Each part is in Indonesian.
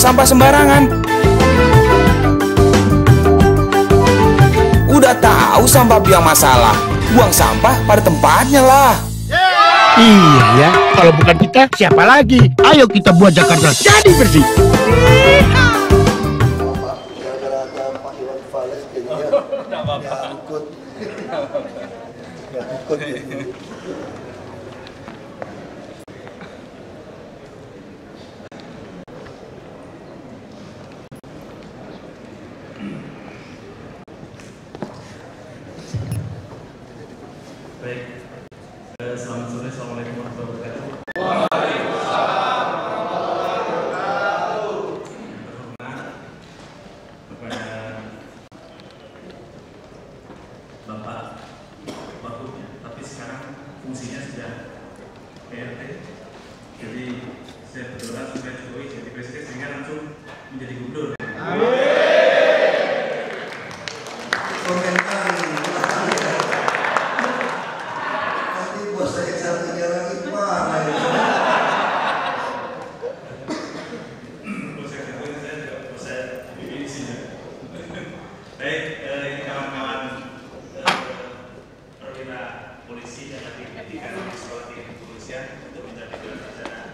sampah sembarangan. Udah tahu sampah biang masalah, buang sampah pada tempatnya lah. Iya ya, kalau bukan kita siapa lagi? Ayo kita buat Jakarta jadi bersih. Baik, selamat sore, assalamualaikum warahmatullahi wabarakatuh. Kepada Bapak Wakilnya, tapi sekarang fungsinya sudah PRT. Jadi saya berdoa supaya Jokowi jadi presiden sehingga langsung menjadi gubernur. Baik, ini kawan-kawan perwira polisi dan nanti pendidikan di sekolah tinggi kepolisian untuk menjadi sarjana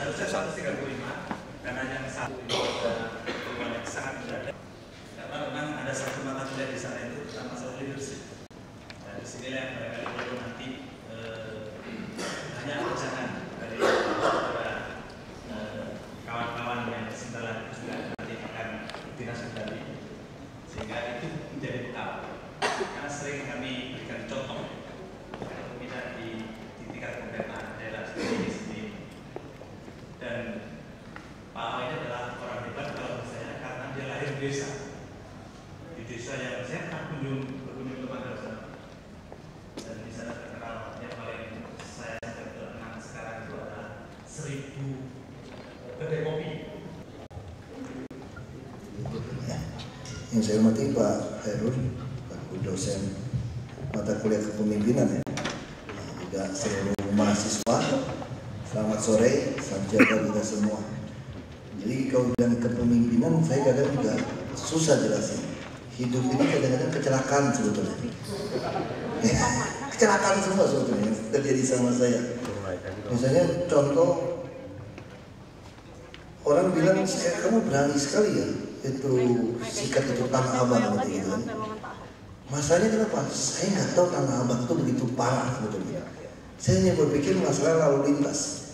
ada 135 karena yang satu ini peluang yang sangat berat karena memang ada satu mata kuliah di sana itu tentang masalah leadership. Nah, di sini yang barangkali perlu nanti hanya pecahan dari kawan-kawan yang sebentar lagi sudah nanti akan dinas kembali sehingga itu menjadi bekal karena sering kami berikan contoh tidak di tingkat pemerintahan daerah sendiri dan Pak Ahok ini adalah orang hebat kalau misalnya karena dia lahir di desa yang saya berkunjung ke madrasah dan di sana terkenal yang paling saya sampai kenal sekarang itu adalah 1000 kedai kopi. Yang saya hormati Pak Khairul, Pak dosen mata kuliah kepemimpinan ya, juga seluruh mahasiswa. Selamat sore, salam sejahtera kita semua. Jadi kalau bilang kepemimpinan, saya kadang juga susah jelasin. Hidup ini kadang-kadang kecelakaan sebetulnya. Kecelakaan semua sebetulnya yang terjadi sama saya. Misalnya contoh, orang bilang kamu berani sekali ya. Itu sikat itu Tanah Abang gitu kan. Masalahnya kenapa? Saya nggak tahu Tanah Abang itu begitu parah sebetulnya. Saya hanya berpikir masalah lalu lintas.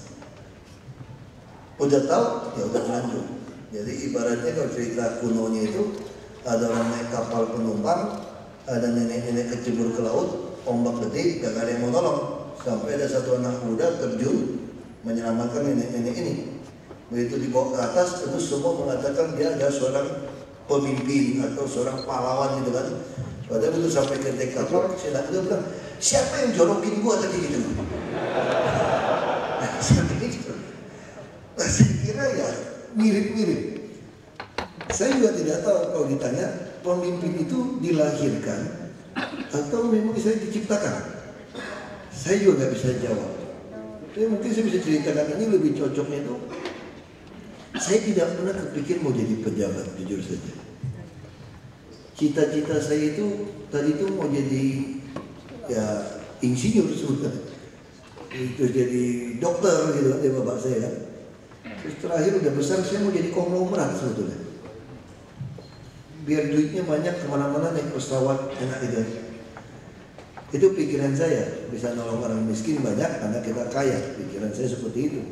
Udah tahu ya udah lanjut. Jadi ibaratnya kalau cerita kunonya itu ada orang naik kapal penumpang, ada nenek-nenek kecebur ke laut, ombak gede, gak ada yang mau tolong. Sampai ada satu anak muda terjun menyelamatkan nenek-nenek ini. Begitu dibawa ke atas, terus semua mengatakan dia adalah seorang pemimpin atau seorang pahlawan gitu kan. Padahal begitu sampai ke dek kapal, saya bilang, siapa yang jorokin gua tadi gitu? Nah, saya kira ya mirip-mirip. Saya juga tidak tahu kalau ditanya pemimpin itu dilahirkan atau memang saya diciptakan. Saya juga nggak bisa jawab. Tapi mungkin saya bisa ceritakan ini lebih cocoknya itu. Saya tidak pernah kepikir mau jadi pejabat, jujur saja. Cita-cita saya itu tadi itu mau jadi ya insinyur sebetulnya. Itu jadi dokter gitu kan, dari bapak saya kan. Terus terakhir udah besar saya mau jadi konglomerat sebetulnya. Biar duitnya banyak kemana-mana naik pesawat enak gitu. Itu pikiran saya, bisa nolong orang miskin banyak karena kita kaya. Pikiran saya seperti itu.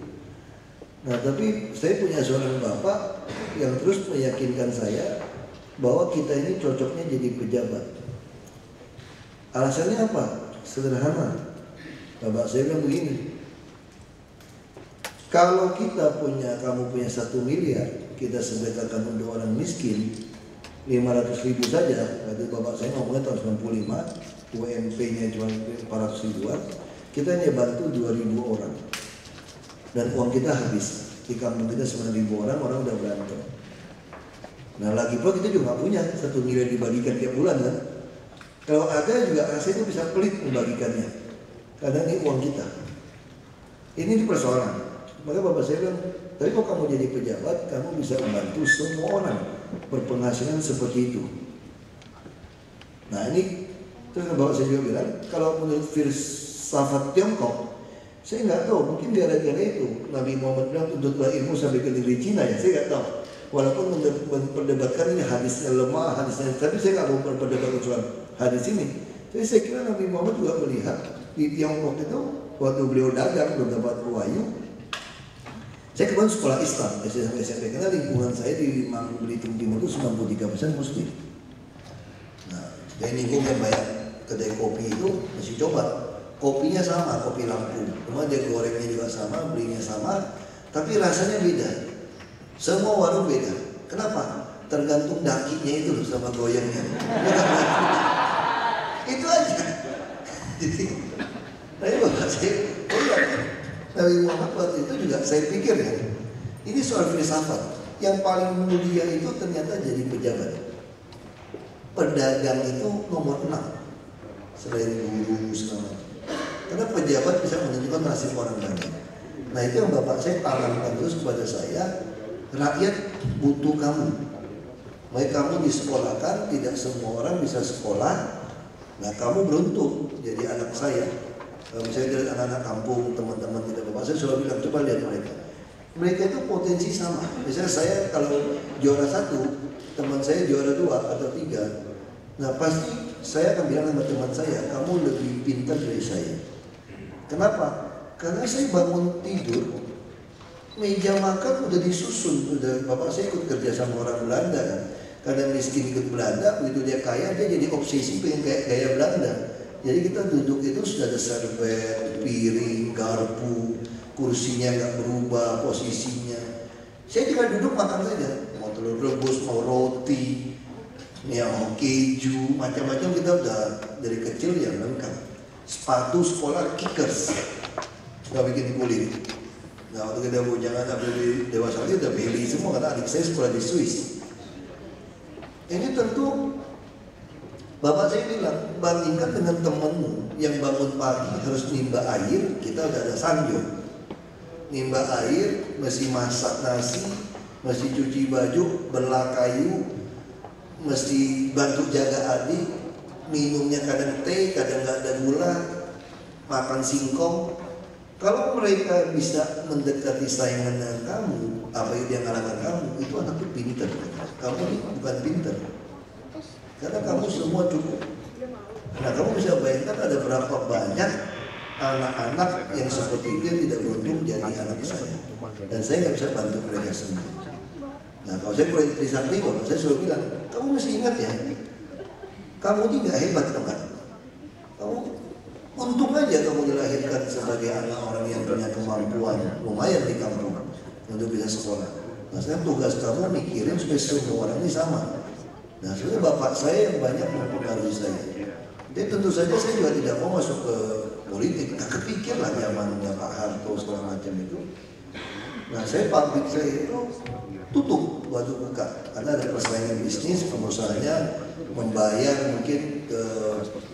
Nah tapi saya punya seorang bapak yang terus meyakinkan saya bahwa kita ini cocoknya jadi pejabat. Alasannya apa? Sederhana. Bapak saya bilang begini, kalau kita kamu punya 1 miliar, kita sedekahkan untuk orang miskin 500.000 saja. Tadi bapak saya ngomongnya tahun 95, UMP-nya cuma 400 ribuan, kita hanya bantu 2.000 orang. Dan uang kita habis. Di kampung kita 9.000 orang udah berantem. Nah lagi pula kita juga nggak punya 1 miliar dibagikan tiap bulan kan. Kalau ada juga rasanya itu bisa pelit membagikannya. Karena ini uang kita. Ini persoalan. Maka bapak saya bilang, Tapi kalau kamu jadi pejabat, kamu bisa membantu semua orang berpenghasilan seperti itu. Nah ini, terus bapak saya juga bilang, kalau menurut filsafat Tiongkok, saya nggak tahu, mungkin gara-gara itu Nabi Muhammad bilang tuntutlah ilmu sampai ke negeri Cina ya, saya nggak tahu. Walaupun memperdebatkan ini hadisnya lemah, hadisnya, tapi saya nggak mau memperdebatkan soal hadis ini. Jadi saya kira Nabi Muhammad juga melihat di Tiongkok itu waktu beliau dagang belum dapat wahyu. Saya kebetulan sekolah Islam, SMP, karena lingkungan saya di Belitung Timur itu 93% Muslim. Nah, dari lingkungan yang banyak kedai kopi itu mesti coba. Kopinya sama, kopi Lampung. Cuma dia gorengnya juga sama, belinya sama, tapi rasanya beda. Semua warung beda. Kenapa? Tergantung dakinya itu loh sama goyangnya. Itu aja. Jadi, saya bapak saya, Nabi Muhammad waktu itu juga saya pikir ya, ini soal filsafat. Yang paling mulia itu ternyata jadi pejabat. Pedagang itu nomor 6 selain guru segala macam. Karena pejabat bisa menentukan nasib orang banyak. Nah itu yang bapak saya tanamkan terus kepada saya. Rakyat butuh kamu. Baik kamu disekolahkan, tidak semua orang bisa sekolah. Nah kamu beruntung jadi anak saya. Kalau misalnya dari anak-anak kampung, teman-teman tidak bapak saya selalu bilang, coba lihat mereka. Mereka itu potensi sama. Misalnya saya kalau juara 1, teman saya juara 2 atau 3. Nah pasti saya akan bilang sama teman saya, kamu lebih pintar dari saya. Kenapa? Karena saya bangun tidur, meja makan udah disusun. Udah bapak saya ikut kerja sama orang Belanda kan. Karena miskin ikut Belanda, begitu dia kaya dia jadi obsesi pengen kayak gaya Belanda. Jadi kita duduk itu sudah ada servet, piring, garpu, kursinya nggak berubah posisinya. Saya tinggal duduk makan saja, mau telur rebus, mau roti, mau keju, macam-macam kita udah dari kecil yang lengkap. Sepatu sekolah Kickers, nggak bikin kulit. Nah waktu kita bujangan sampai dewasa itu udah beli semua karena adik saya sekolah di Swiss. Ini tentu bapak saya bilang, bandingkan dengan temenmu yang bangun pagi harus nimba air, kita udah ada sanjo. Nimba air, mesti masak nasi, mesti cuci baju, belah kayu, mesti bantu jaga adik, minumnya kadang teh, kadang nggak ada gula, makan singkong. Kalau mereka bisa mendekati saingan dengan kamu, apa yang dia ngalahkan kamu, itu anaknya pintar. Kamu ini bukan pintar. Karena kamu semua cukup. Nah kamu bisa bayangkan ada berapa banyak anak-anak yang seperti itu yang tidak beruntung jadi anak saya. Dan saya nggak bisa bantu mereka semua. Nah kalau saya kuliah di samping, saya selalu bilang, kamu mesti ingat ya, kamu ini nggak hebat kan? Kamu untung aja kamu dilahirkan sebagai anak orang yang punya kemampuan lumayan di kampung untuk bisa sekolah. Nah sekarang tugas kamu mikirin supaya semua orang ini sama. Nah sebenarnya bapak saya yang banyak mempengaruhi saya. Jadi tentu saja saya juga tidak mau masuk ke politik. Tak kepikir lah zamannya Pak Harto segala macam itu. Nah saya pabrik saya itu tutup waktu buka karena ada persaingan bisnis, pengusahanya membayar mungkin ke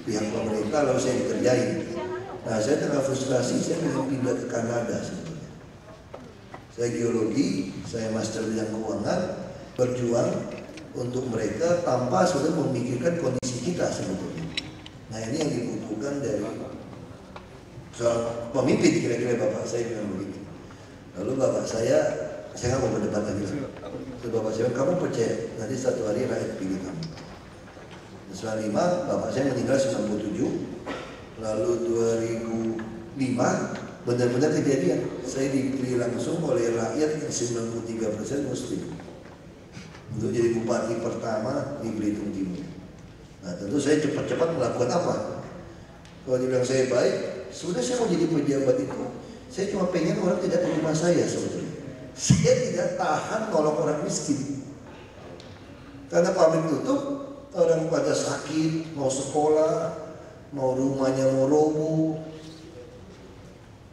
pihak pemerintah lalu saya dikerjain. Nah saya tengah frustrasi, saya ingin pindah ke Kanada sebetulnya. Saya geologi, saya master bidang keuangan, berjuang untuk mereka tanpa sudah memikirkan kondisi kita sebetulnya. Nah ini yang dibutuhkan dari soal pemimpin, kira-kira bapak saya bilang begitu. Lalu bapak saya nggak mau berdebat lagi. Lalu bapak saya, kamu percaya nanti satu hari rakyat pilih kamu. 95, bapak saya meninggal 97. Lalu 2005 benar-benar kejadian. Saya dipilih langsung oleh rakyat yang 93% Muslim untuk jadi bupati pertama di Belitung Timur. Nah tentu saya cepat-cepat melakukan apa? Kalau dibilang saya baik, sudah saya mau jadi pejabat itu. Saya cuma pengen orang tidak ke rumah saya sebetulnya. Saya tidak tahan nolong orang miskin. Karena pabrik tutup, orang pada sakit, mau sekolah, mau rumahnya mau roboh.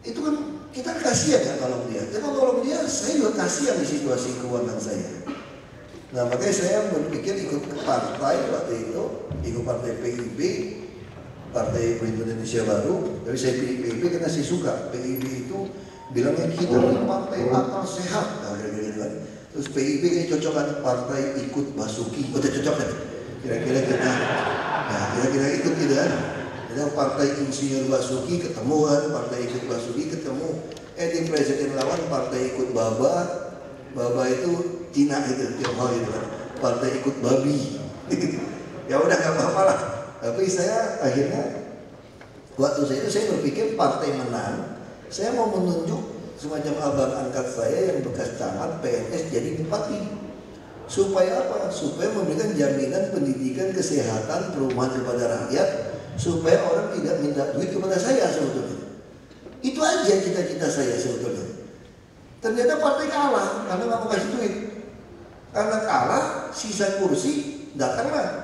Itu kan kita kasihan ya nolong dia. Dan kalau nolong dia, saya juga kasihan di situasi keuangan saya. Nah makanya saya berpikir ikut ke partai waktu itu, ikut partai PIB, Partai Perindo Indonesia Baru. Tapi saya pilih PIB karena saya suka. PIB itu bilangnya kita ini partai akal sehat, nah, gitu kan. Terus PIB ini cocok kan, partai ikut Basuki, udah cocok kan? Kira-kira kita, nah kira-kira ikut gitu kan? Jadi partai insinyur Basuki ketemu kan, partai ikut Basuki ketemu. Di presiden lawan partai ikut Baba itu Cina itu, Tiongkok gitu kan. Partai ikut babi. Ya udah nggak apa-apa lah. Tapi saya akhirnya waktu saya berpikir partai menang, saya mau menunjuk semacam abang angkat saya yang bekas camat PNS jadi bupati. Supaya apa? Supaya memberikan jaminan pendidikan, kesehatan, perumahan kepada rakyat, supaya orang tidak minta duit kepada saya sebetulnya. Itu aja cita-cita saya sebetulnya. Ternyata partai kalah karena nggak mau kasih duit. Karena kalah, sisa kursi datanglah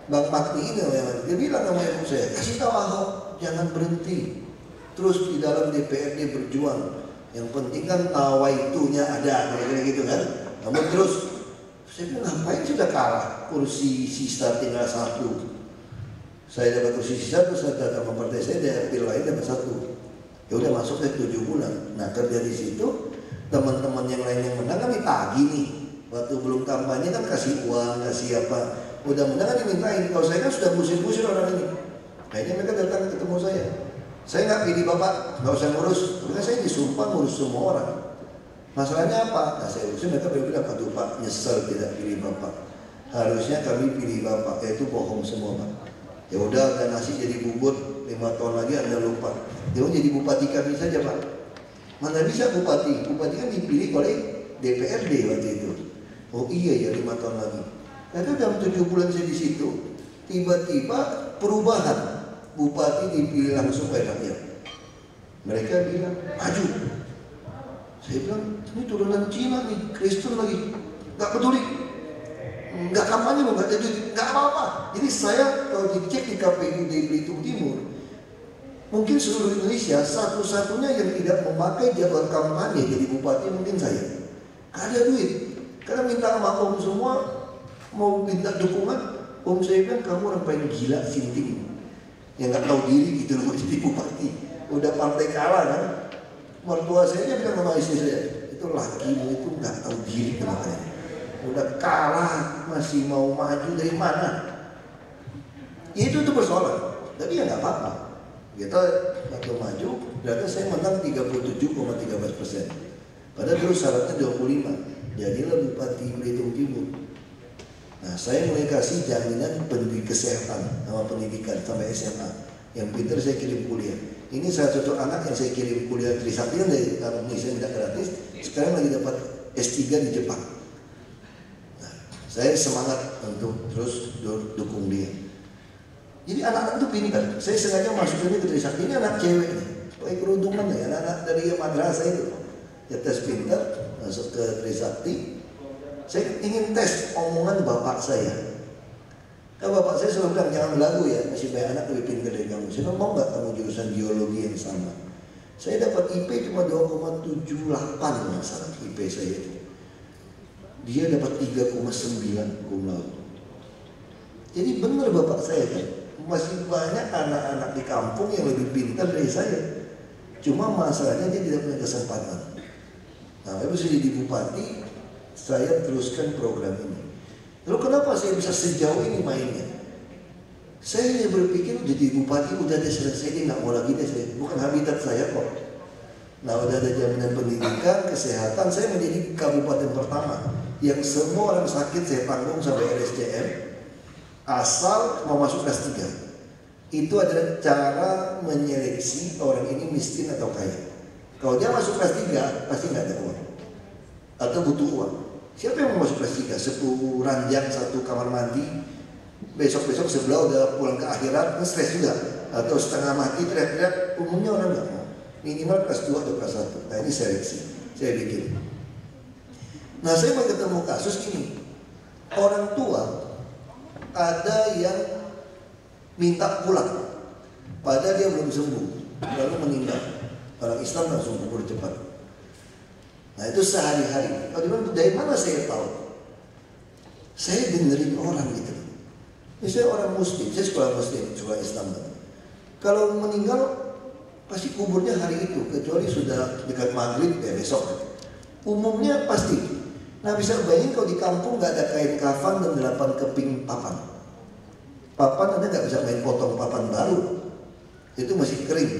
Bang Makti ini, dia bilang sama ibu saya, kasih tahu Ahok jangan berhenti, terus di dalam DPRD berjuang. Yang penting kan tawaitunya ada, kayak gitu kan. Namun terus, saya bilang ngapain sudah kalah, kursi sisa tinggal 1. Saya dapat kursi sisa, terus saya datang ke partai saya, daerah pil lain dapat 1. Ya udah masuk ke 7 bulan. Nah kerja di situ, teman-teman yang lain yang menang kan ditagih nih. Waktu belum kampanye kan kasih uang, kasih apa. Mudah-mudahan kan dimintain. Kalau saya kan sudah busir-busir orang ini. Akhirnya mereka datang ketemu saya. Saya nggak pilih bapak, nggak usah ngurus. Karena saya disumpah ngurus semua orang. Masalahnya apa? Nah saya urusin, mereka bilang, aduh Pak, nyesel tidak pilih bapak. Harusnya kami pilih bapak. Itu bohong semua Pak. Ya udah, ada nasi jadi bubur. 5 tahun lagi Anda lupa. Dia jadi bupati kami saja Pak. Mana bisa bupati? Bupati kan dipilih oleh DPRD waktu itu. Oh iya ya, 5 tahun lagi. Nah itu dalam 7 bulan saya di situ, tiba-tiba perubahan. Bupati dipilih langsung oleh rakyat. Mereka bilang, maju. Saya bilang, ini turunan Cina nih, Kristen lagi. Gak peduli. Gak kampanye loh, gak jadi, gak apa-apa. Jadi saya kalau dicek di KPU di Belitung Timur, mungkin seluruh Indonesia satu-satunya yang tidak memakai jadwal kampanye jadi bupati mungkin saya. Gak ada duit. Karena minta sama om semua, mau minta dukungan, om saya bilang kamu orang paling gila sinting, yang nggak tahu diri gitu loh jadi bupati. Udah partai kalah kan. Mertua saya aja bilang sama istri saya, itu lakimu itu nggak tahu diri kenapa. Udah kalah masih mau maju dari mana? Ya itu persoalan. Tapi ya nggak apa-apa. Kita waktu maju, ternyata saya menang 37,13%. Padahal dulu syaratnya 25. Jadilah bupati Belitung Timur. Nah, saya mulai kasih jaminan pendidikan kesehatan sama pendidikan sampai SMA. Yang pintar saya kirim kuliah. Ini salah satu anak yang saya kirim kuliah Trisakti dari Indonesia tidak gratis. Sekarang lagi dapat S3 di Jepang. Nah, saya semangat untuk terus dukung dia. Jadi anak-anak itu pintar. Saya sengaja masukinnya ke Trisakti. Ini anak cewek nih. Pakai kerudungan ya, anak-anak dari madrasah itu. Ya tes pintar, masuk ke Trisakti. Saya ingin tes omongan bapak saya. Kan bapak saya selalu bilang jangan belagu ya, masih banyak anak lebih pintar dari kamu. Saya bilang mau nggak kamu jurusan biologi yang sama? Saya dapat IP cuma 2,78 masalah IP saya itu. Dia dapat 3,9 cum laude. Jadi benar bapak saya kan, masih banyak anak-anak di kampung yang lebih pintar dari saya. Cuma masalahnya dia tidak punya kesempatan. Nah, lalu saya jadi bupati, saya teruskan program ini. Lalu kenapa saya bisa sejauh ini mainnya? Saya hanya berpikir jadi bupati udah ada selesai, dia nggak mau lagi deh, saya bukan habitat saya kok. Nah udah ada jaminan pendidikan, kesehatan, saya menjadi kabupaten pertama yang semua orang sakit saya tanggung sampai RSCM asal mau masuk kelas 3. Itu adalah cara menyeleksi orang ini miskin atau kaya. Kalau dia masuk kelas 3 pasti nggak ada uang atau butuh uang. Siapa yang mau masuk kelas 3? 10 ranjang, 1 kamar mandi, besok-besok sebelah udah pulang ke akhirat, stres juga. Atau setengah mati teriak-teriak, umumnya orang nggak mau. Minimal kelas 2 atau kelas 1. Nah ini seleksi, saya bikin. Nah saya mau ketemu kasus ini. Orang tua ada yang minta pulang, padahal dia belum sembuh, lalu meninggal. Orang Islam langsung kubur cepat. Nah itu sehari-hari. Kalau dibilang dari mana saya tahu? Saya dengerin orang gitu. Misalnya orang Muslim, saya sekolah Muslim, sekolah Islam. Kalau meninggal pasti kuburnya hari itu, kecuali sudah dekat maghrib ya besok. Umumnya pasti. Nah bisa bayangin kalau di kampung nggak ada kain kafan dan 8 keping papan. Papan Anda nggak bisa main potong papan baru, itu masih kering.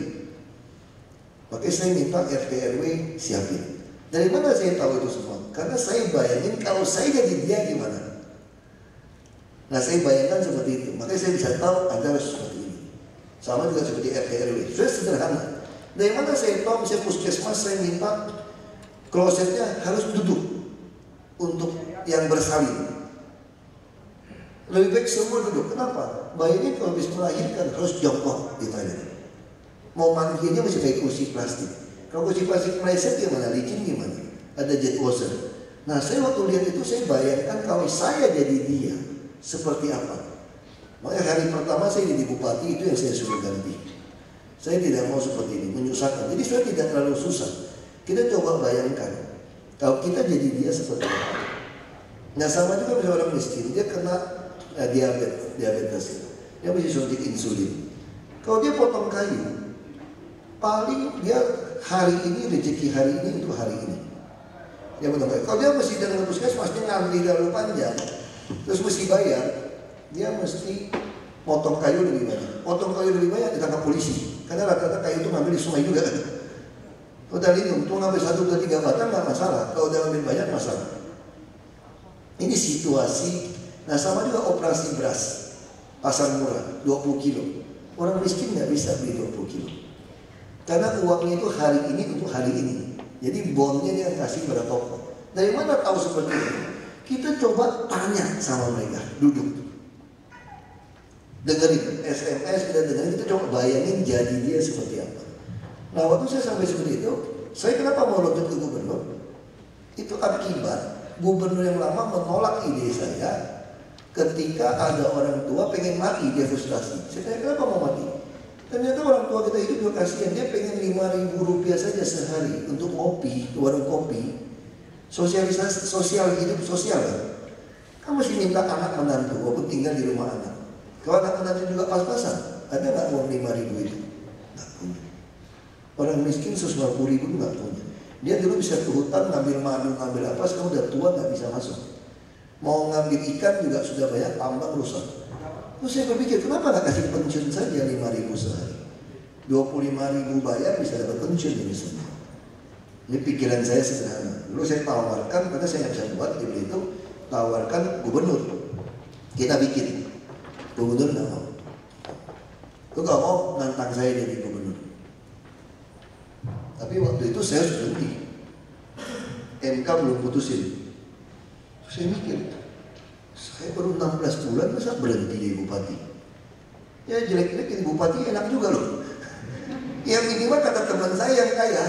Makanya saya minta RT RW siapin. Dari mana saya tahu itu semua? Karena saya bayangin kalau saya jadi dia gimana. Nah saya bayangkan seperti itu. Makanya saya bisa tahu Anda harus seperti ini. Sama juga seperti RT RW. Sudah sederhana. Dari mana saya tahu? Misalnya puskesmas saya minta klosetnya harus duduk untuk yang bersalin. Lebih baik semua duduk. Kenapa? Bayinya kalau habis melahirkan harus jongkok di toilet. Mau mandinya masih pakai kursi plastik. Kalau kursi plastik meleset gimana? Licin gimana? Ada jet washer. Nah saya waktu lihat itu saya bayangkan kalau saya jadi dia seperti apa. Makanya hari pertama saya jadi bupati itu yang saya suruh ganti. Saya tidak mau seperti ini, menyusahkan. Jadi saya tidak terlalu susah. Kita coba bayangkan kalau kita jadi dia seperti apa. Nah sama juga misalnya orang miskin, dia kena diabetes, dia mesti suntik insulin. Kalau dia potong kayu, paling dia hari ini rezeki hari ini untuk hari ini. Dia potong kayu. Kalau dia mesti dengan puskesmas dia ngantri terlalu panjang, terus mesti bayar, dia mesti potong kayu lebih banyak. Potong kayu lebih banyak ditangkap polisi, karena rata-rata kayu itu ngambil di sungai juga. Kalau udah lindung, tuh ngambil 1, 2, 3 batang nggak masalah. Kalau udah ngambil banyak masalah. Ini situasi. Nah sama juga operasi beras pasar murah 20 kilo. Orang miskin nggak bisa beli 20 kilo. Karena uangnya itu hari ini untuk hari ini. Jadi bondnya dia kasih pada toko. Dari mana tahu seperti itu? Kita coba tanya sama mereka, duduk. Dengerin SMS, kita dengerin, kita coba bayangin jadi dia seperti apa. Nah waktu saya sampai seperti itu, saya kenapa mau loncat ke gubernur? Itu akibat gubernur yang lama menolak ide saya. Ketika ada orang tua pengen mati, dia frustasi. Saya tanya kenapa mau mati? Ternyata orang tua kita itu juga kasihan. Dia pengen 5.000 rupiah saja sehari untuk ngopi ke warung kopi. Sosialisasi sosial, hidup sosial kan. Kamu mesti minta anak menantu walaupun tinggal di rumah anak. Kalau anak menantu juga pas-pasan, ada nggak uang 5.000 itu? Nggak punya. Orang miskin 150.000 nggak punya. Dia dulu bisa ke hutan ngambil madu, ngambil apa, sekarang udah tua nggak bisa masuk. Mau ngambil ikan juga sudah banyak tambang rusak. Terus saya berpikir kenapa nggak kasih pensiun saja 5.000 sehari, 25.000 bayar bisa dapat pensiun ini semua. Ini pikiran saya sederhana. Dulu saya tawarkan karena saya nggak bisa buat di itu, tawarkan gubernur. Kita bikin. Gubernur nggak mau. Lu nggak mau nantang saya jadi gubernur. Tapi waktu itu saya harus berhenti. MK belum putusin. Saya mikir, saya baru 16 bulan masa berhenti jadi bupati. Ya jelek-jelek jadi bupati enak juga loh. Yang minimal kata teman saya yang kaya,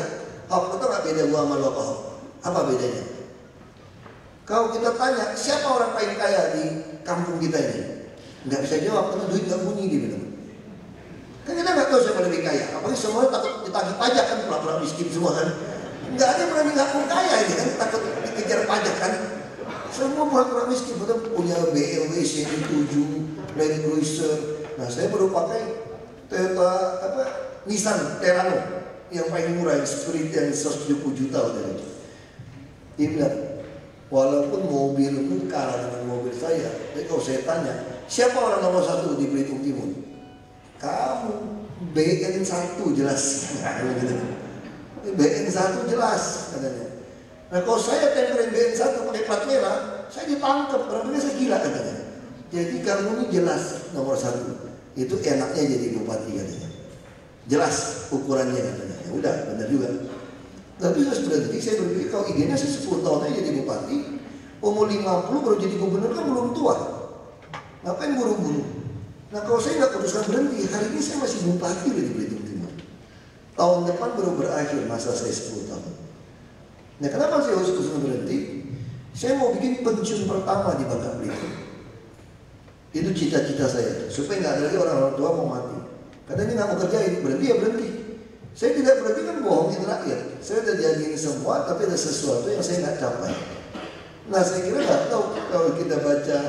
Ahok itu gak beda gua sama lo Ahok. Apa bedanya? Kalau kita tanya siapa orang paling kaya di kampung kita ini, nggak bisa jawab karena duit nggak bunyi dia bilang. Kan kita nggak tahu siapa lebih kaya. Apalagi semuanya takut ditagih pajak kan, pura-pura miskin semua kan. Nggak ada yang berani ngaku kaya ini kan, takut dikejar pajak kan. Semua pura-pura miskin, betul punya BMW CX-7, Land Cruiser. Nah saya baru pakai Toyota Nissan Terrano yang paling murah, yang spirit yang 170 juta waktu itu. Dia bilang, walaupun mobil itu kalah dengan mobil saya, tapi kalau saya tanya, siapa orang nomor 1 di Belitung Timur? Kamu, BN1 jelas. BN1 jelas katanya. Nah kalau saya tempelin BN1 pakai plat merah, saya ditangkap, orang saya gila katanya. Jadi kamu ini jelas nomor 1. Itu enaknya jadi bupati katanya. Jelas ukurannya katanya. Ya udah, benar juga. Tapi saya berpikir kalau idenya saya 10 tahun aja jadi bupati, umur 50 baru jadi gubernur kan belum tua. Ngapain buru-buru? Nah kalau saya nggak putuskan berhenti, hari ini saya masih bupati di Belitung Timur. Tahun depan baru berakhir masa saya 10 tahun. Nah kenapa saya harus putuskan berhenti? Saya mau bikin pensiun pertama di Bangka Belitung. Itu cita-cita saya, supaya nggak ada lagi orang-orang tua mau mati. Katanya nggak mau kerjain, berhenti ya berhenti. Saya tidak berhenti kan bohongin rakyat. Saya udah jadiin semua, tapi ada sesuatu yang saya nggak capai. Nah saya kira nggak tahu kalau kita baca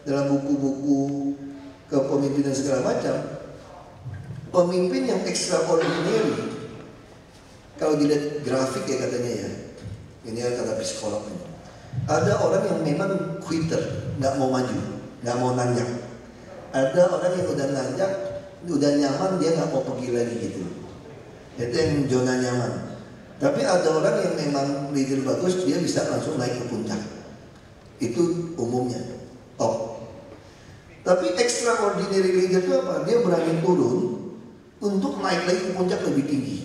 dalam buku-buku kepemimpinan segala macam, pemimpin yang extraordinary Kalau dilihat grafik ya katanya ya, ini kata psikolog ini. Ada orang yang memang quitter, nggak mau maju, nggak mau nanjak. Ada orang yang udah nanjak, udah nyaman, dia nggak mau pergi lagi gitu. Itu yang zona nyaman. Tapi ada orang yang memang leader bagus, dia bisa langsung naik ke puncak. Itu umumnya top. Tapi extraordinary leader itu apa? Dia berani turun untuk naik lagi ke puncak lebih tinggi.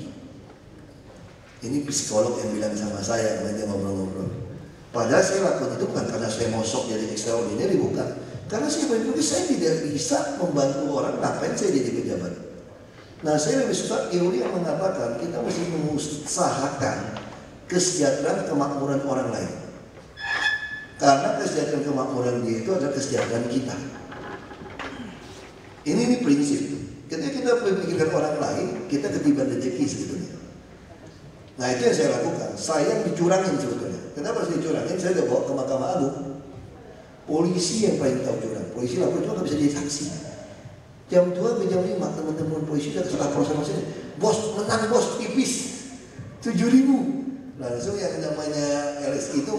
Ini psikolog yang bilang sama saya, dia ngobrol-ngobrol. Padahal saya lakukan itu bukan karena saya mosok jadi extraordinary, bukan. Karena saya berpikir saya tidak bisa membantu orang, ngapain saya jadi pejabat. Nah, saya lebih suka teori yang mengatakan kita mesti mengusahakan kesejahteraan kemakmuran orang lain. Karena kesejahteraan kemakmuran dia itu adalah kesejahteraan kita. Ini prinsip. Ketika kita memikirkan orang lain, kita ketiban rezeki sebetulnya. Nah, itu yang saya lakukan. Saya dicurangin sebetulnya. Kenapa saya dicurangin? Saya udah bawa ke Mahkamah Agung. Polisi yang paling tahu curang. Polisi lapor cuma nggak bisa jadi saksi. Jam 2 ke jam 5 teman-teman polisi udah lapor sama saya. Bos, menang bos, tipis 7.000. Langsung yang namanya LSI itu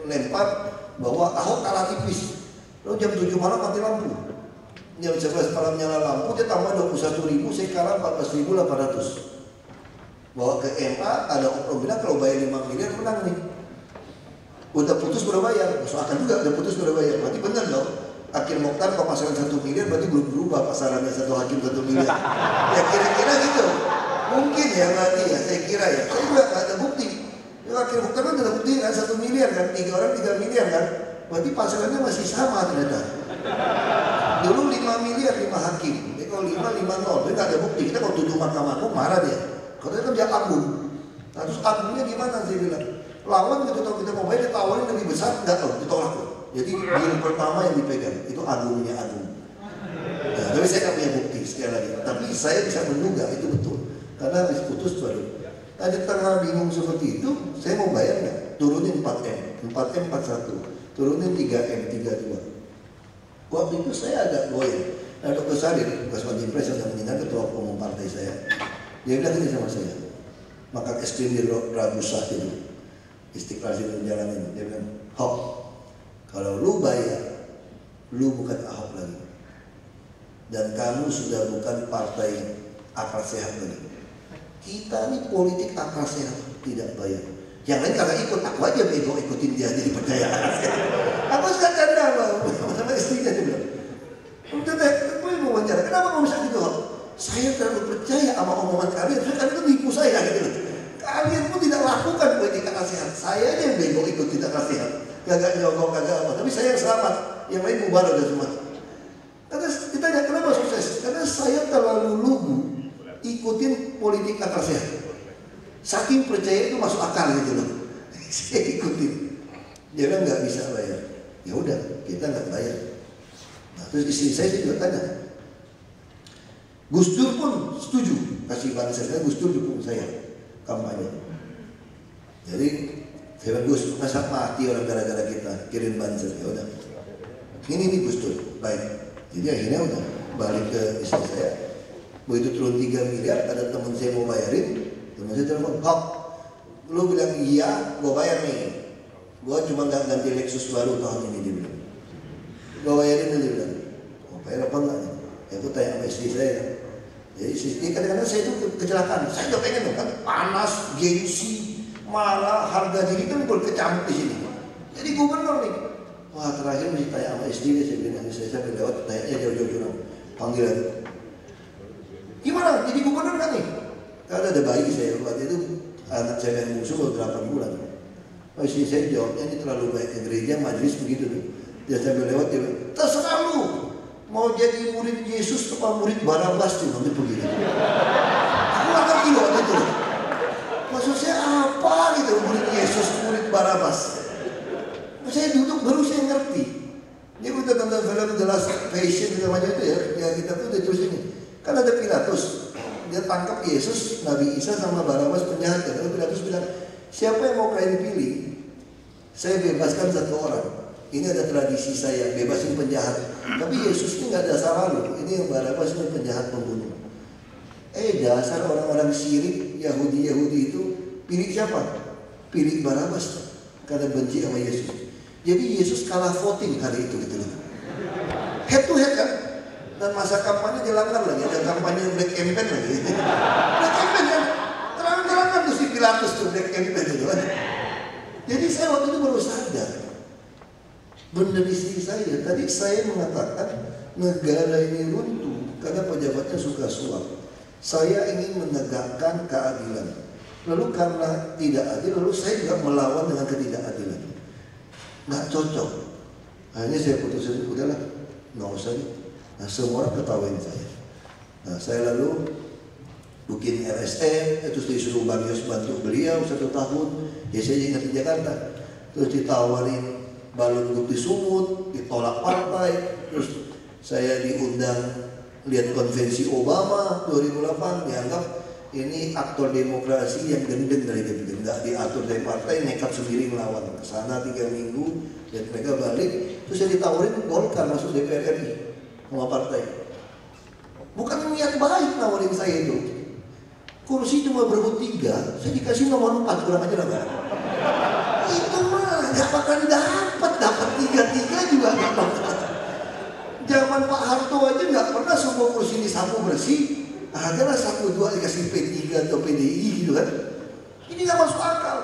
melempar bahwa Ahok kalah tipis. Lalu jam 7 malam mati lampu. Jam 11 malam nyala lampu, dia tambah 21.000, saya kalah 14.800. Bawa ke MA, ada orang bilang kalau bayar 5 miliar menang nih. Udah putus berapa bayar? Masuk akal juga, udah putus berapa bayar. Berarti benar dong. Akhir Mokhtar kalau pasaran 1 miliar berarti belum berubah pasarannya satu hakim 1 miliar. Ya kira-kira gitu. Mungkin ya berarti ya, saya kira ya. Saya juga gak ada bukti. Ya, Akhir Mokhtar kan ada bukti kan 1 miliar kan, 3 orang 3 miliar kan. Berarti pasarannya masih sama ternyata. Dulu 5 miliar 5 hakim. Jadi kalau 5, 5-0. Jadi gak ada bukti. Kita kalau tuduh Mahkamah Agung marah dia. Katanya kan dia agung. Nah terus agungnya gimana saya bilang? Lawan gitu tahu kita mau bayar, dia tawarin lebih besar, nggak tahu, ditolak loh. Jadi deal pertama yang dipegang itu agungnya agung. Nah, tapi saya nggak punya bukti sekali lagi. Tapi saya bisa menduga itu betul. Karena habis putus baru. Nah di tengah bingung seperti itu, saya mau bayar nggak? Turunin 4M, 4M 41, turunin 3M 32. Waktu itu saya agak goyang. Nah Dr. Sadir, bekas Wantin Pres yang meninggal ketua umum partai saya. Dia bilang ini sama saya, maka ekstrim di Rabu Sah itu, Istiqlal itu jalanin. Dia bilang, Hok, kalau lu bayar, lu bukan Ahok lagi, dan kamu sudah bukan partai akal sehat lagi. Kita ini politik akal sehat, tidak bayar. Yang lain kagak ikut, aku aja bego ikutin dia jadi percaya. Aku suka canda sama istrinya dia bilang, udah deh, gue mau wawancara, kenapa kamu bisa gitu Hok? Saya terlalu percaya sama omongan kalian, kalian itu nipu saya gitu. Kalian pun tidak lakukan politik akal sehat. Saya yang bego ikut tidak akal sehat. Gagak nyogok, gagak apa. Tapi saya yang selamat. Yang lain bubar udah semua. Karena ditanya kenapa sukses? Karena saya terlalu lugu ikutin politik akal sehat. Saking percaya itu masuk akal gitu loh. Saya ikutin. Dia bilang nggak bisa bayar. Ya udah, kita nggak bayar. Nah, terus istri saya juga tanya. Gus Dur pun setuju kasih banser, Gus Dur dukung saya kampanye. Jadi saya bilang Gus, masa mati orang gara-gara kita kirim banser, ya udah. Ini nih Gus Dur, baik. Jadi akhirnya udah balik ke istri saya. Begitu turun 3 miliar, ada teman saya mau bayarin, teman saya telepon, Hok, lu bilang iya, gua bayar nih. Gua cuma nggak ganti Lexus baru tahun ini dia bilang. Gua bayarin dia bilang, oh bayar apa enggak? Ya aku tanya sama istri saya. Jadi istri kadang-kadang saya itu kecelakaan. Saya udah pengen kan panas, gengsi, malah harga diri kan berkecamuk di sini. Jadi gubernur nih. Wah terakhir mesti tanya sama istri saya bilang saya lewat tanya jauh-jauh panggilan. Gimana? Jadi gubernur kan nih? Karena ada bayi saya waktu itu anak saya yang bungsu baru 8 bulan. Oh, istri saya jawabnya ini terlalu baik ke gereja majelis begitu tuh. Dia sambil lewat dia bilang, terserah lu. Mau jadi murid Yesus atau murid Barabas tuh nanti begini. Aku nggak ngerti waktu itu. Maksud saya apa gitu murid Yesus, murid Barabas. Saya duduk baru saya ngerti. Ini kita tonton film The Last Passion segala macam itu ya kita tuh terus ini. Kan ada Pilatus, dia tangkap Yesus, Nabi Isa sama Barabas penjahat. Lalu Pilatus bilang, siapa yang mau kalian pilih? Saya bebaskan 1 orang. Ini ada tradisi saya, bebasin penjahat. Tapi Yesus ini nggak ada salah loh. Ini yang Barabas ini penjahat pembunuh. Dasar orang-orang syirik Yahudi itu Pilih siapa? Pilih Barabas karena benci sama Yesus. Jadi Yesus kalah voting hari itu gitu loh. Head to head kan? Dan masa kampanye dilanggar lagi, ada kampanye black campaign lagi. Black campaign kan? Terang-terangan tuh si Pilatus tuh black campaign itu kan. Jadi saya waktu itu baru sadar. Benar istri saya, tadi saya mengatakan negara ini runtuh karena pejabatnya suka suap. Saya ingin menegakkan keadilan. Lalu karena tidak adil, lalu saya juga melawan dengan ketidakadilan. Nggak cocok. Akhirnya saya putusin, udahlah, nggak usah nih. Nah semua orang ketawain saya. Nah saya lalu bikin RSM, terus disuruh Bang Yos bantu beliau 1 tahun. Ya saya ingat di Jakarta. Terus ditawarin balon grup di Sumut, ditolak partai. Terus saya diundang lihat konvensi Obama 2008, dianggap ini aktor demokrasi yang gendeng dari DPD, nggak diatur dari partai, nekat sendiri melawan ke sana 3 minggu dan mereka balik. Terus saya ditawarin Golkar masuk DPR RI sama partai. Bukan niat baik nawarin saya itu. Kursi cuma berebut 3, saya dikasih nomor 4, kurang aja lah. Itu mah nggak bakal dapat 3 juga nggak bakal. Zaman Pak Harto aja nggak pernah semua kursi disapu bersih. Adalah 1-2 dikasih P3 atau PDI gitu kan. Ini nggak masuk akal.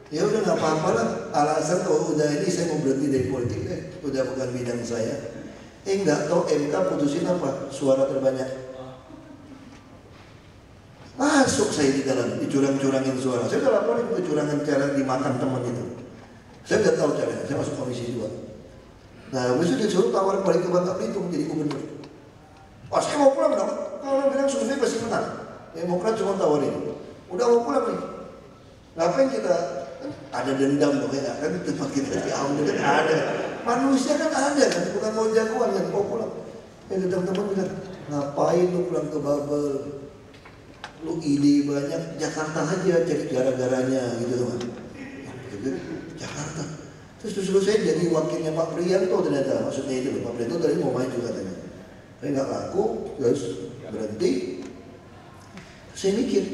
Ya udah nggak apa-apa lah. Alasan kalau udah ini saya mau berhenti dari politik deh. Udah bukan bidang saya. Nggak tahu MK putusin apa? Suara terbanyak. Masuk saya di dalam, dicurang-curangin suara. Saya udah laporin kecurangan cara dimakan teman itu. Saya udah tahu caranya. Saya masuk komisi 2. Nah, besok disuruh tawar balik ke Bangka Belitung menjadi gubernur. Oh, saya mau pulang dong. Kalau orang bilang survei pasti menang. Demokrat cuma tawarin. Udah mau pulang nih. Ngapain kita? Ada dendam dong ya kan? Tempat kita diambil kan ada. Manusia kan ada kan? Bukan mau jagoan kan? Mau pulang. Teman-teman bilang, ngapain lu pulang ke Babel? Lu ide banyak. Jakarta aja cari gara-garanya gitu kan? Jakarta. Terus saya jadi wakilnya Pak Priyanto ternyata. Maksudnya itu Pak Priyanto tadi mau maju katanya. Tapi nggak laku, terus berhenti. Saya mikir,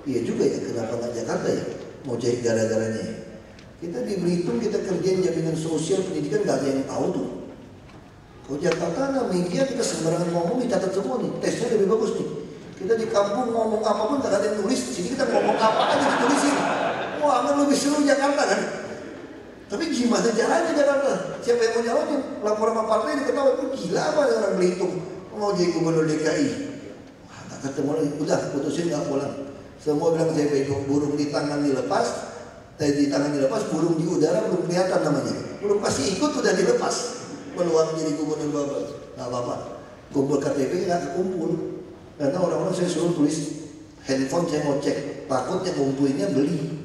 iya juga ya kenapa nggak Jakarta ya? Mau cari gara-garanya ya? Kita di Belitung kita kerjain jaminan sosial pendidikan nggak ada yang tahu tuh. Kalau Jakarta nah media kita sembarangan ngomong dicatat semua nih, tesnya lebih bagus nih. Kita di kampung ngomong apapun nggak ada yang tulis, sini kita ngomong apa aja ditulisin. Wah, kan lebih seru Jakarta kan? Tapi gimana caranya Jakarta? Siapa yang mau jawabin? Lapor sama partai diketahui, itu gila apa orang Belitung mau jadi gubernur DKI? Wah, tak ketemu lagi, udah putusin nggak pulang. Semua bilang saya bego, burung di tangan dilepas, di tangan dilepas, burung di udara belum kelihatan namanya. Belum pasti ikut udah dilepas. Peluang jadi gubernur Babel, nggak apa-apa. Kumpul KTP nggak kumpul, karena orang-orang saya suruh tulis handphone saya mau cek, takutnya ngumpulinnya beli.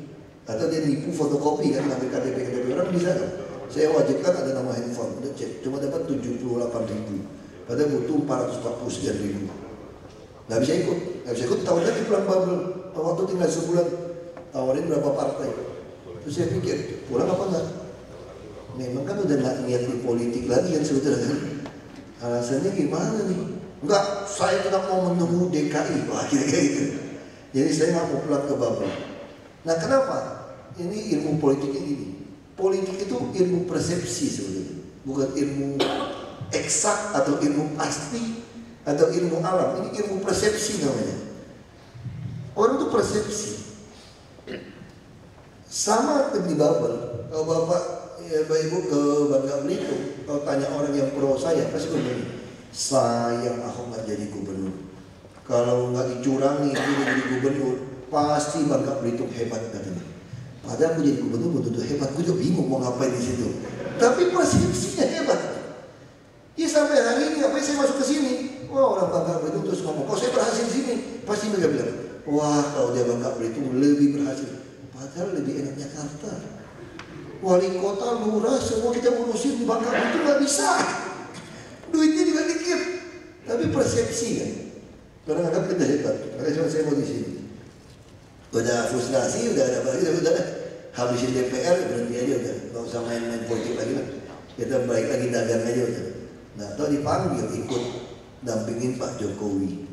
Atau dia nipu fotokopi kan, ngambil KTP orang bisa kan? Saya wajibkan ada nama handphone, udah cek, cuma dapat 78.000, padahal butuh 449.000. Nggak bisa ikut, tahun lagi pulang Babel, waktu tinggal sebulan, tawarin berapa partai. Terus saya pikir, pulang apa enggak? Memang kan udah nggak niat di politik lagi kan sebetulnya kan? Alasannya gimana nih? Enggak, saya tetap mau menunggu DKI, wah kira-kira gitu. Jadi saya nggak mau pulang ke Babel. Nah kenapa? Ini ilmu politik ini. Politik itu ilmu persepsi sebenarnya, bukan ilmu eksak atau ilmu pasti atau ilmu alam. Ini ilmu persepsi namanya. Orang itu persepsi. Sama di Babel. Kalau bapak, ya, Bapak Ibu ke Bangka Belitung, kalau tanya orang yang pro saya, pasti begini: sayang Ahok nggak jadi gubernur. Kalau nggak dicurangi, dia jadi gubernur. Pasti Bangka Belitung hebat katanya. Padahal aku jadi gubernur belum tentu hebat, aku juga bingung mau ngapain di situ. Tapi persepsinya hebat. Ya sampai hari ini, apa saya masuk ke sini? Wah, orang Bangka Belitung terus ngomong, kalau saya berhasil di sini, pasti mereka bilang, wah kalau dia Bangka Belitung lebih berhasil. Padahal lebih enak Jakarta. Wali kota, lurah, semua kita ngurusin di Bangka Belitung nggak bisa. Duitnya juga dikit. Tapi persepsi kan. Orang anggap kita hebat. Makanya saya mau di sini. Udah frustrasi, udah ada lagi, udah habisin DPR, berhenti aja udah, nggak usah main-main politik lagi lah. Kita balik lagi dagang aja udah. Nah, tahu dipanggil ikut dampingin Pak Jokowi.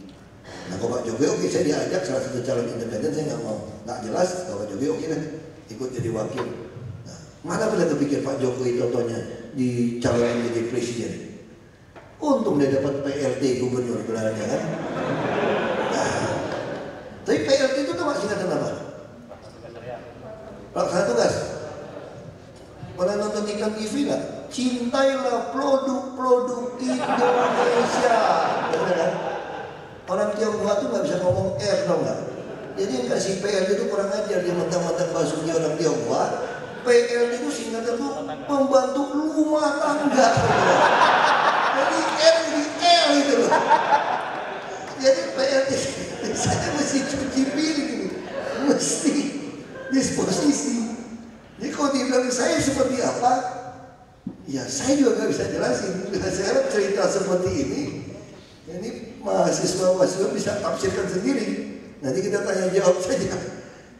Nah kalau Pak Jokowi oke, saya diajak salah satu calon independen, saya nggak mau, nggak jelas. Kalau Pak Jokowi oke deh, ikut jadi wakil. Nah, mana pernah kepikir Pak Jokowi contohnya dicalonin jadi presiden. Untung dia dapat PLT gubernur gelarnya kan. Nah, tapi PLT itu tuh singkatan apa? Pelaksana tugas. Pernah nonton iklan TV nggak? Cintailah produk-produk Indonesia. Benar kan? Orang Tionghoa tuh nggak bisa ngomong R, tau nggak? Jadi yang kasih PLT itu kurang ajar, dia mentang-mentang basuhnya orang Tionghoa. PLT itu singkatan tuh pembantu rumah tangga. Jadi R jadi L gitu loh. Jadi PLT saya mesti cuci piring ini, mesti disposisi. Jadi kalau dibilang saya seperti apa, ya saya juga nggak bisa jelasin. Saya harap cerita seperti ini mahasiswa bisa tafsirkan sendiri. Nanti kita tanya jawab saja.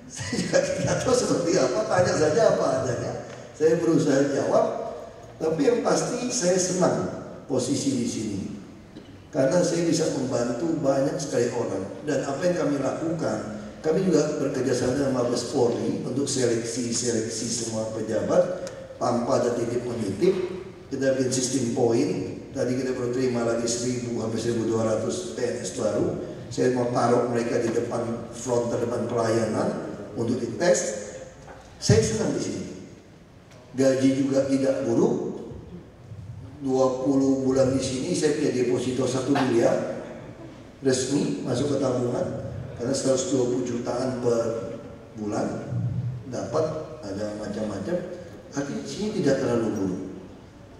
Saya juga tidak tahu seperti apa, tanya saja apa adanya. Saya berusaha jawab, tapi yang pasti saya senang posisi di sini. Karena saya bisa membantu banyak sekali orang. Dan apa yang kami lakukan, kami juga bekerjasama dengan Mabes Polri untuk seleksi semua pejabat tanpa ada titip menitip. Kita bikin sistem poin. Tadi kita baru terima lagi 1.000 sampai 1.200 PNS baru. Saya mau taruh mereka di depan front terdepan pelayanan untuk dites. Saya senang di sini. Gaji juga tidak buruk. 20 bulan di sini saya punya deposito 1 miliar resmi masuk ke tabungan, karena 120 jutaan per bulan dapat, ada macam-macam. Artinya di sini tidak terlalu buruk.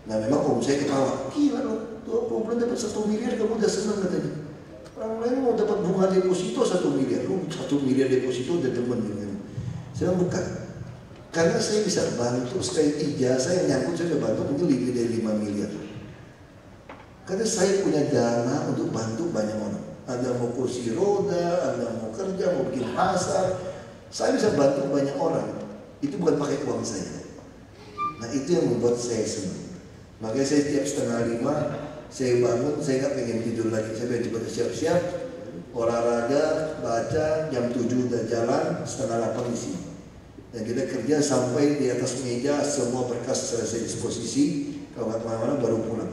Nah memang om saya ketawa, gila loh, 20 bulan dapat 1 miliar, kamu udah senang katanya. Orang lain mau dapat bunga deposito 1 miliar, lu 1 miliar deposito udah demen gitu. Saya bukan, karena saya bisa bantu sekali ijazah yang nyangkut, saya udah bantu mungkin lebih dari 5 miliar. Karena saya punya dana untuk bantu banyak orang. Ada mau kursi roda, ada mau kerja, mau bikin pasar, saya bisa bantu banyak orang. Itu bukan pakai uang saya. Nah itu yang membuat saya senang. Makanya saya setiap 4:30 saya bangun, saya nggak pengen tidur lagi. Saya pengen cepat siap-siap, olahraga, baca, jam 7 udah jalan, 7:30 di sini. Dan kita kerja sampai di atas meja semua berkas selesai disposisi. Kalau nggak kemana-mana baru pulang.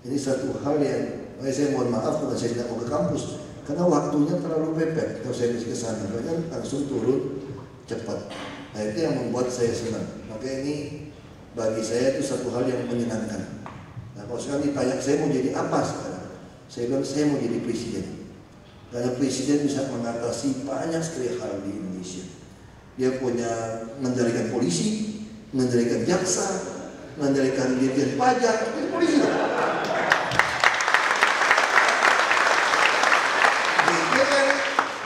Ini satu hal yang, makanya saya mohon maaf kalau saya tidak mau ke kampus, karena waktunya terlalu mepet. Kalau saya mesti ke sana, makanya langsung turun cepat. Nah itu yang membuat saya senang. Makanya ini bagi saya itu satu hal yang menyenangkan. Nah kalau sekarang ditanya saya mau jadi apa sekarang, saya bilang saya mau jadi presiden. Karena presiden bisa mengatasi banyak sekali hal di Indonesia. Dia punya mengendalikan polisi, mengendalikan jaksa, mengendalikan dirjen pajak, itu polisi.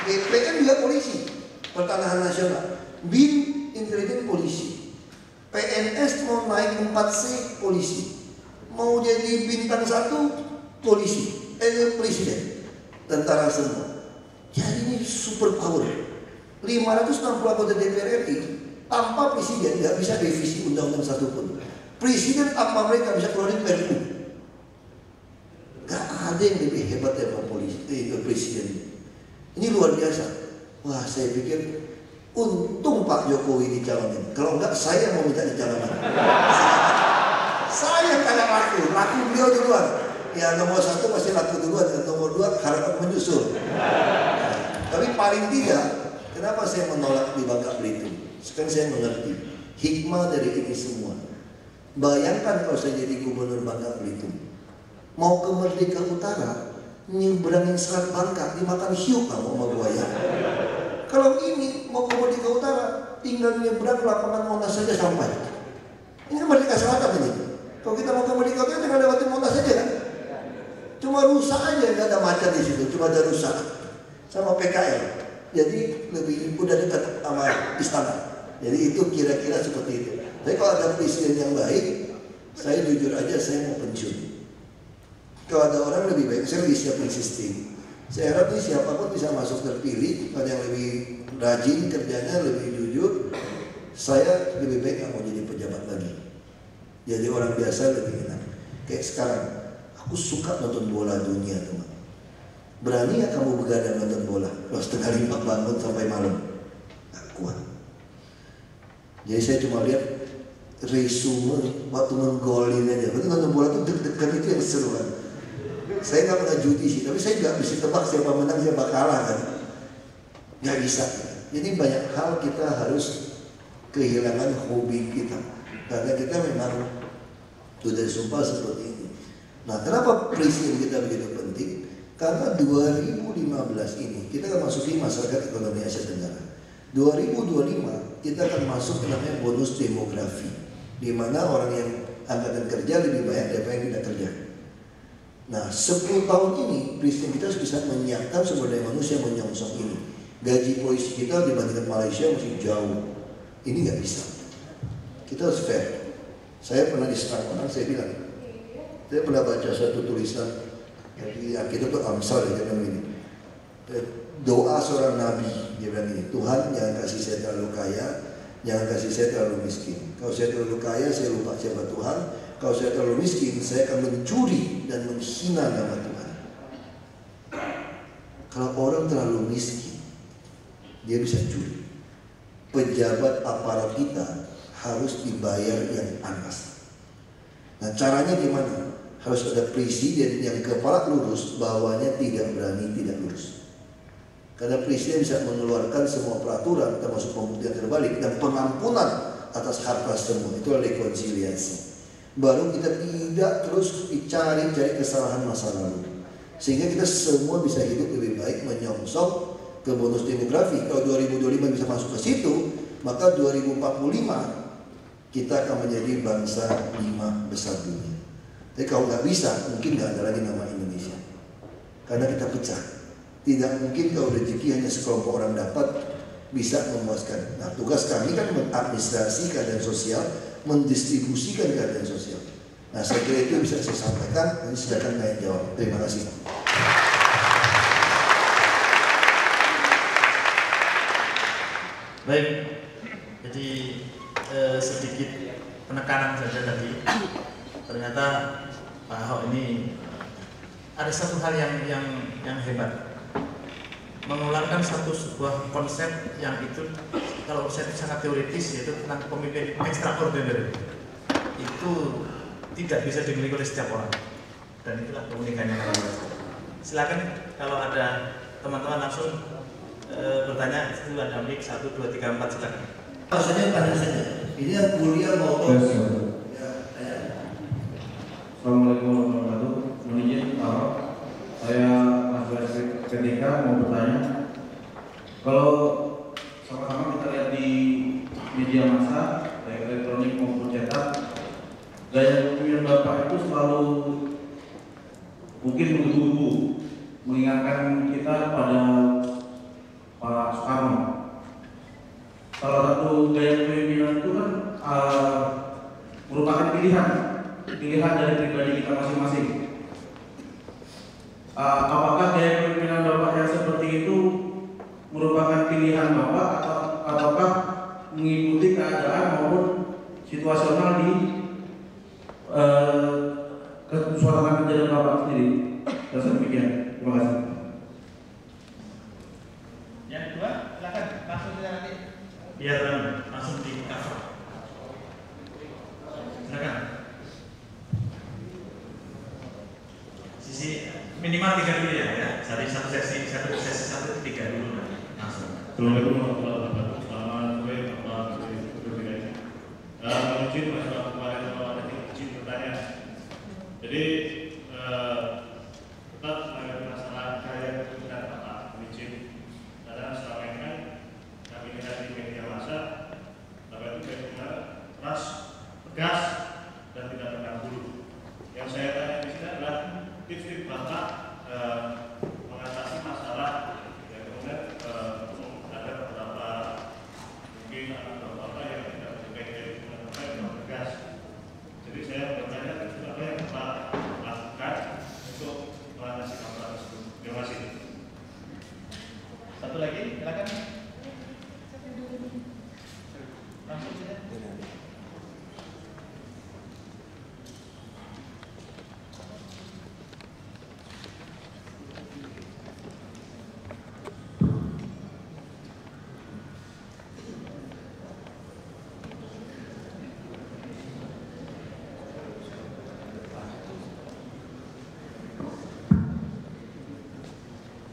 BPN juga polisi, Pertanahan Nasional, BIN intelijen polisi, PNS mau naik 4C polisi, mau jadi bintang 1 polisi, presiden, tentara semua. Jadi ini super power. 560 anggota DPR RI tanpa presiden nggak bisa revisi undang-undang satupun. Presiden tanpa mereka bisa keluarin perpu. Gak ada yang lebih hebat daripada presiden. Ini luar biasa. Wah, saya pikir untung Pak Jokowi dicalonin. Kalau enggak, saya mau minta dicalonin. Saya kalah laku beliau duluan. Ya nomor 1 pasti laku duluan, dan nomor 2 harapan menyusul. Tapi paling tidak, kenapa saya menolak di Bangka Belitung? Sekarang saya mengerti hikmah dari ini semua. Bayangkan kalau saya jadi gubernur Bangka Belitung, mau ke Merdeka Utara, nyebrangin Selat Bangka, dimakan hiu kamu sama buaya. Kalau ini mau ke Merdeka Utara, tinggal nyebrang lapangan Monas saja sampai. Ini kan Merdeka Selatan ini. Kalau kita mau ke Merdeka Utara, tinggal lewatin Monas saja kan. Cuma rusak aja, nggak ada macan di situ, cuma ada rusak sama PKL. Jadi lebih udah dekat sama istana. Jadi itu kira-kira seperti itu. Tapi kalau ada presiden yang baik, saya jujur aja saya mau pensiun. Kalau ada orang lebih baik, saya lebih siapin sistem. Saya harap nih siapapun bisa masuk terpilih, ada yang lebih rajin kerjanya, lebih jujur. Saya lebih baik nggak mau jadi pejabat lagi. Jadi orang biasa lebih enak. Kayak sekarang, aku suka nonton bola dunia teman. Berani ya kamu begadang nonton bola? Loh, setengah 5 bangun sampai malam, nggak kuat. Jadi saya cuma lihat resume waktu menggolin aja. Berarti nonton bola tuh deg-degan, itu yang seru kan. Saya nggak pernah judi sih, tapi saya nggak bisa tebak siapa menang siapa kalah kan. Nggak bisa. Jadi banyak hal kita harus kehilangan hobi kita, karena kita memang sudah disumpah seperti ini. Nah, kenapa presiden kita begitu penting? Karena 2015 ini kita akan masuki masyarakat ekonomi Asia Tenggara. 2025 kita akan masuk ke namanya bonus demografi, di mana orang yang angkatan kerja lebih banyak daripada yang tidak kerja. Nah, 10 tahun ini presiden kita harus bisa menyiapkan sumber daya manusia menyongsong ini. Gaji polisi kita dibandingkan Malaysia masih jauh. Ini nggak bisa. Kita harus fair. Saya pernah diserang orang, saya bilang, saya pernah baca satu tulisan jadi kita tuh Amsal ya, dia bilang ini, doa seorang nabi, dia bilang ini, Tuhan jangan kasih saya terlalu kaya, jangan kasih saya terlalu miskin. Kalau saya terlalu kaya, saya lupa siapa Tuhan. Kalau saya terlalu miskin, saya akan mencuri dan menghina nama Tuhan. Kalau orang terlalu miskin, dia bisa curi. Pejabat aparat kita harus dibayar yang panas. Nah, caranya gimana? Harus ada presiden yang kepala lurus, bawahnya tidak berani tidak lurus. Karena presiden bisa mengeluarkan semua peraturan, termasuk pembuktian terbalik dan pengampunan atas harta semua. Itu adalah rekonsiliasi. Baru kita tidak terus cari kesalahan masa lalu, sehingga kita semua bisa hidup lebih baik, menyongsong ke bonus demografi. Kalau 2025 bisa masuk ke situ, maka 2045 kita akan menjadi bangsa 5 besar dunia. Tapi kalau nggak bisa, mungkin nggak ada lagi nama Indonesia, karena kita pecah. Tidak mungkin kalau rezeki hanya sekelompok orang dapat bisa memuaskan. Nah, tugas kami kan mengadministrasi keadaan sosial, mendistribusikan keadaan sosial. Nah, saya kira itu bisa saya sampaikan. Nanti silakan tanya jawab. Terima kasih. Baik, jadi sedikit penekanan saja tadi. Ternyata Pak Ahok ini ada satu hal yang hebat, mengeluarkan sebuah konsep yang itu kalau saya sangat teoritis, yaitu tentang pemimpin extraordinary. Itu tidak bisa dimiliki oleh setiap orang, dan itulah keunikannya. Silakan kalau ada teman-teman langsung bertanya. Itu ada mic 1, 2, 3, 4, silakan. Maksudnya tanya saja. Ini yang kuliah mau Assalamualaikum warahmatullahi wabarakatuh. Mohon izin Pak, saya mahasiswa ketika mau bertanya. Kalau sama-sama kita lihat di media massa, baik elektronik maupun cetak, gaya kepemimpinan Bapak itu selalu mungkin menggebu-gebu, mengingatkan kita pada Pak Soekarno. Salah satu gaya kepemimpinan itu kan merupakan pilihan dari pribadi kita masing-masing. Apakah gaya kepemimpinan Bapak yang seperti itu merupakan pilihan Bapak, ataukah mengikuti keadaan maupun situasional di suasana kerja Bapak sendiri? Saya demikian. Terima kasih. Yang kedua, silakan langsung kita nanti. Biar langsung di cover. Silakan. Sisi minimal 3 dulu ya. Dari satu sesi 3 dulu langsung. Assalamualaikum warahmatullahi wabarakatuh. Selamat sore Bapak Presiden. Izin masalah kemarin kalau ada izin bertanya. Jadi tetap mengenai masalah gaya kepemimpinan Bapak izin. Karena selama ini kan kami lihat di media massa, Bapak itu benar keras, tegas, dan tidak pernah buru. Yang saya tanya di sini adalah tips-tips Bapak mengatasi masalah yang kemudian ada beberapa mungkin anak Bapak yang tidak menyukai gaya kepemimpinan Bapak yang tegas. Jadi saya bertanya tips apa yang Bapak lakukan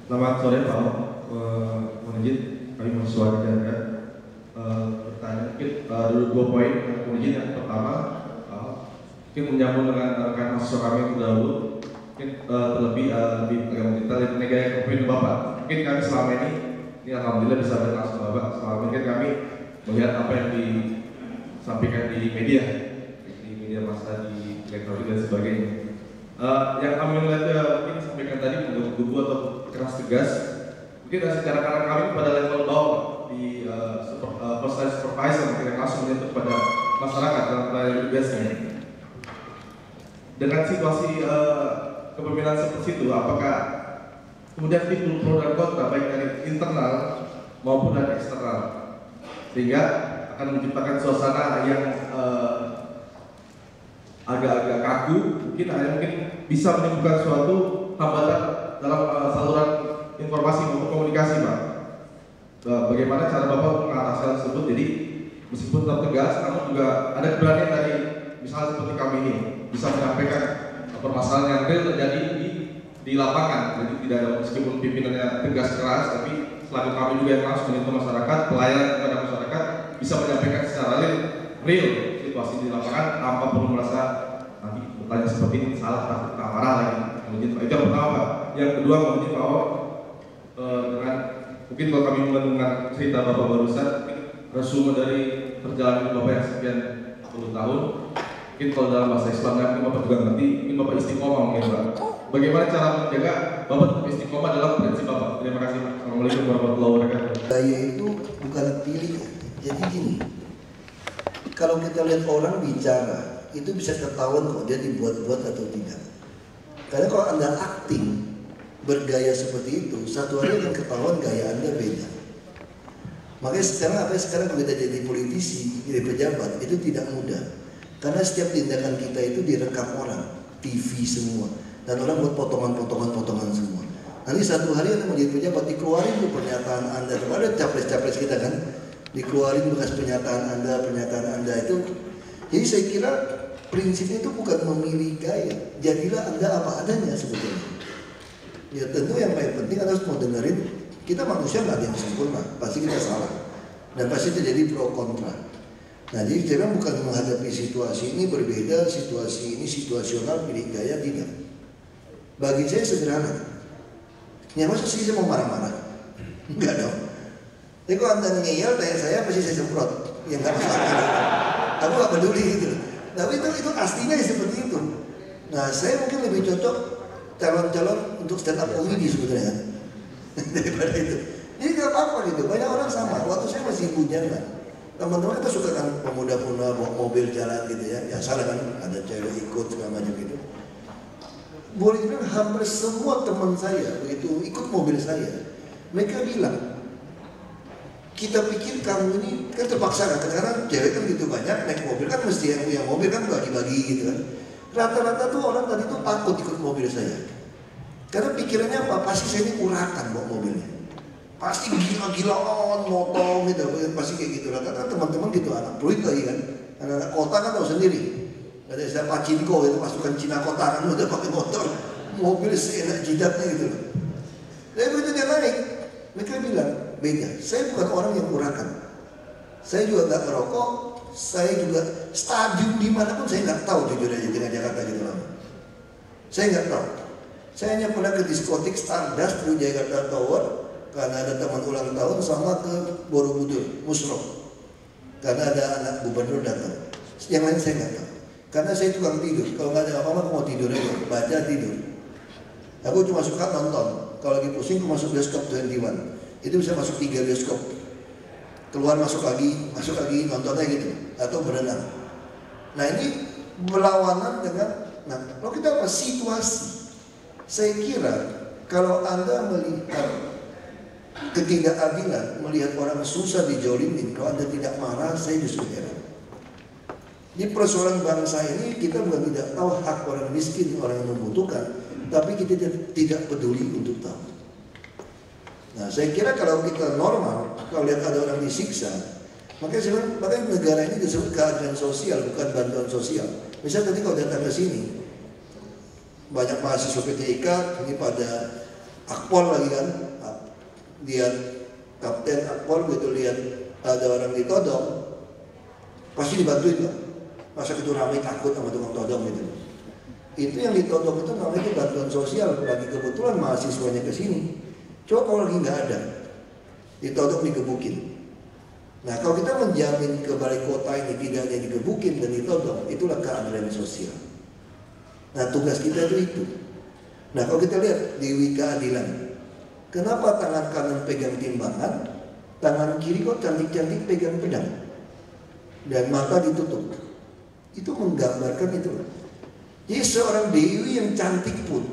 Selamat sore Pak. Mohon izin kami mahasiswa dijaga. Pertanyaan mungkin dulu 2 poin. Mohon izin yang pertama mungkin menyambung dengan rekan mahasiswa kami yang terdahulu. Mungkin terlebih lebih kita negara kepemimpinan Bapak. Mungkin kami selama ini alhamdulillah bisa berlangsung Bapak. Selama ini kan kami melihat apa yang disampaikan di media massa, di elektronik dan sebagainya. Yang kami lihat mungkin disampaikan tadi menggebu atau keras tegas. Mungkin secara karakter kami pada level bawah di first line supervisor mungkin langsung menyentuh pada masyarakat dalam pelayanan tugasnya. Dengan situasi kepemimpinan seperti itu, apakah kemudian timbul pro dan kontra baik dari internal maupun dari eksternal, sehingga akan menciptakan suasana yang agak-agak kaku, mungkin bisa menimbulkan suatu hambatan dalam saluran informasi maupun komunikasi, Pak. Bagaimana cara Bapak mengatasi hal tersebut? Jadi meskipun tetap tegas, namun juga ada keberanian dari misalnya seperti kami ini bisa menyampaikan permasalahan yang real terjadi di lapangan. Jadi tidak ada, meskipun pimpinannya tegas keras, tapi selaku kami juga yang langsung menyentuh masyarakat, pelayanan kepada masyarakat bisa menyampaikan secara real situasi di lapangan tanpa perlu merasa nanti bertanya seperti ini salah, takut marah lagi. Itu yang pertama, Pak. Yang kedua, mungkin Pak dengan mungkin kalau kami mendengar cerita Bapak barusan, resume dari perjalanan Bapak yang sekian puluh tahun, mungkin kalau dalam bahasa Islam mungkin Bapak juga ngerti, mungkin Bapak istiqomah mungkin Pak. Bagaimana cara menjaga Bapak istiqomah dalam prinsip Bapak? Terima kasih Pak. Assalamualaikum warahmatullahi wabarakatuh. Daya itu bukan pilih. Jadi gini, kalau kita lihat orang bicara, itu bisa ketahuan kok dia dibuat-buat atau tidak. Karena kalau Anda acting bergaya seperti itu, satu hari akan ketahuan gaya Anda beda. Makanya sekarang kalau kita jadi politisi, jadi pejabat, itu tidak mudah. Karena setiap tindakan kita itu direkam orang, TV semua, dan orang buat potongan semua. Nanti satu hari Anda menjadi pejabat, dikeluarin tuh pernyataan Anda. Ada capres-capres kita kan, dikeluarin bekas pernyataan Anda itu. Jadi saya kira prinsipnya itu bukan memilih gaya, jadilah Anda apa adanya sebetulnya. Ya tentu yang paling penting Anda harus mau dengerin, kita manusia nggak ada yang sempurna, pasti kita salah, dan pasti terjadi pro kontra. Nah jadi kita bukan menghadapi situasi ini berbeda, situasi ini situasional, pilih gaya, tidak. Bagi saya sederhana. Ya masa sih saya mau marah-marah? Enggak dong. Tapi kalau Anda ngeyel tanya saya pasti saya semprot. Ya nggak masalah. Aku nggak peduli gitu. Tapi itu aslinya seperti itu. Nah saya mungkin lebih cocok calon-calon untuk stand up comedy sebetulnya daripada itu. Jadi nggak apa-apa gitu. Banyak orang sama. Waktu saya masih bujangan, teman-teman kita suka kan pemuda-pemuda bawa mobil jalan gitu ya. Ya salah kan, ada cewek ikut segala macam gitu. Boleh dibilang hampir semua teman saya begitu ikut mobil saya, mereka bilang, kita pikir kamu ini kan terpaksa kan, karena cewek kan gitu banyak naik mobil kan mesti yang punya mobil kan bagi-bagi gitu kan. Rata-rata tuh orang tadi tuh takut ikut mobil saya, karena pikirannya apa? Pasti saya ini urakan bawa mobilnya, pasti gila-gilaan motong gitu, pasti kayak gitu. Rata-rata teman-teman gitu, anak peluit lagi kan, anak kota kan tahu sendiri. Ada saya Pacinko itu pasukan Cina kota kan udah pakai motor, mobil seenak jidatnya gitu. Tapi begitu dia naik, mereka bilang beda. Saya bukan orang yang urakan. Saya juga nggak merokok. Saya juga stadium di mana pun saya nggak tahu jujur aja dengan Jakarta gitu lama. Saya nggak tahu. Saya hanya pernah ke diskotik Stardust di Jakarta Tower karena ada teman ulang tahun, sama ke Borobudur Musro karena ada anak gubernur datang. Yang lain saya nggak tahu. Karena saya tukang tidur, kalau nggak ada apa-apa aku mau tidur aja, baca tidur. Aku cuma suka nonton, kalau lagi pusing aku masuk bioskop 21, itu bisa masuk 3 bioskop, keluar masuk lagi, nontonnya gitu, atau berenang. Nah ini berlawanan dengan, nah kalau kita apa? Situasi. Saya kira kalau Anda melihat ketidakadilan, melihat orang susah dijolimin, kalau Anda tidak marah, saya justru heran. Di persoalan bangsa ini kita bukan tidak tahu hak orang miskin, orang yang membutuhkan, tapi kita tidak peduli untuk tahu. Nah saya kira kalau kita normal, kalau lihat ada orang disiksa, makanya negara ini disebut keadilan sosial, bukan bantuan sosial. Misalnya tadi kalau datang ke sini, banyak mahasiswa PTIK ini pada Akpol lagi kan, lihat kapten Akpol gitu, lihat ada orang ditodong, pasti dibantuin kan. Masa itu ramai takut sama tukang todong gitu. Itu yang ditodong itu namanya bantuan sosial, lagi kebetulan mahasiswanya ke sini. Coba kalau lagi nggak ada, ditodong digebukin. Nah kalau kita menjamin ke balai kota ini tidak hanya digebukin dan ditodong, itulah keadilan sosial. Nah tugas kita itu. Nah kalau kita lihat Dewi Keadilan, kenapa tangan kanan pegang timbangan, tangan kiri kok cantik-cantik pegang pedang, dan mata ditutup? Itu menggambarkan itu. Jadi seorang Dewi yang cantik pun,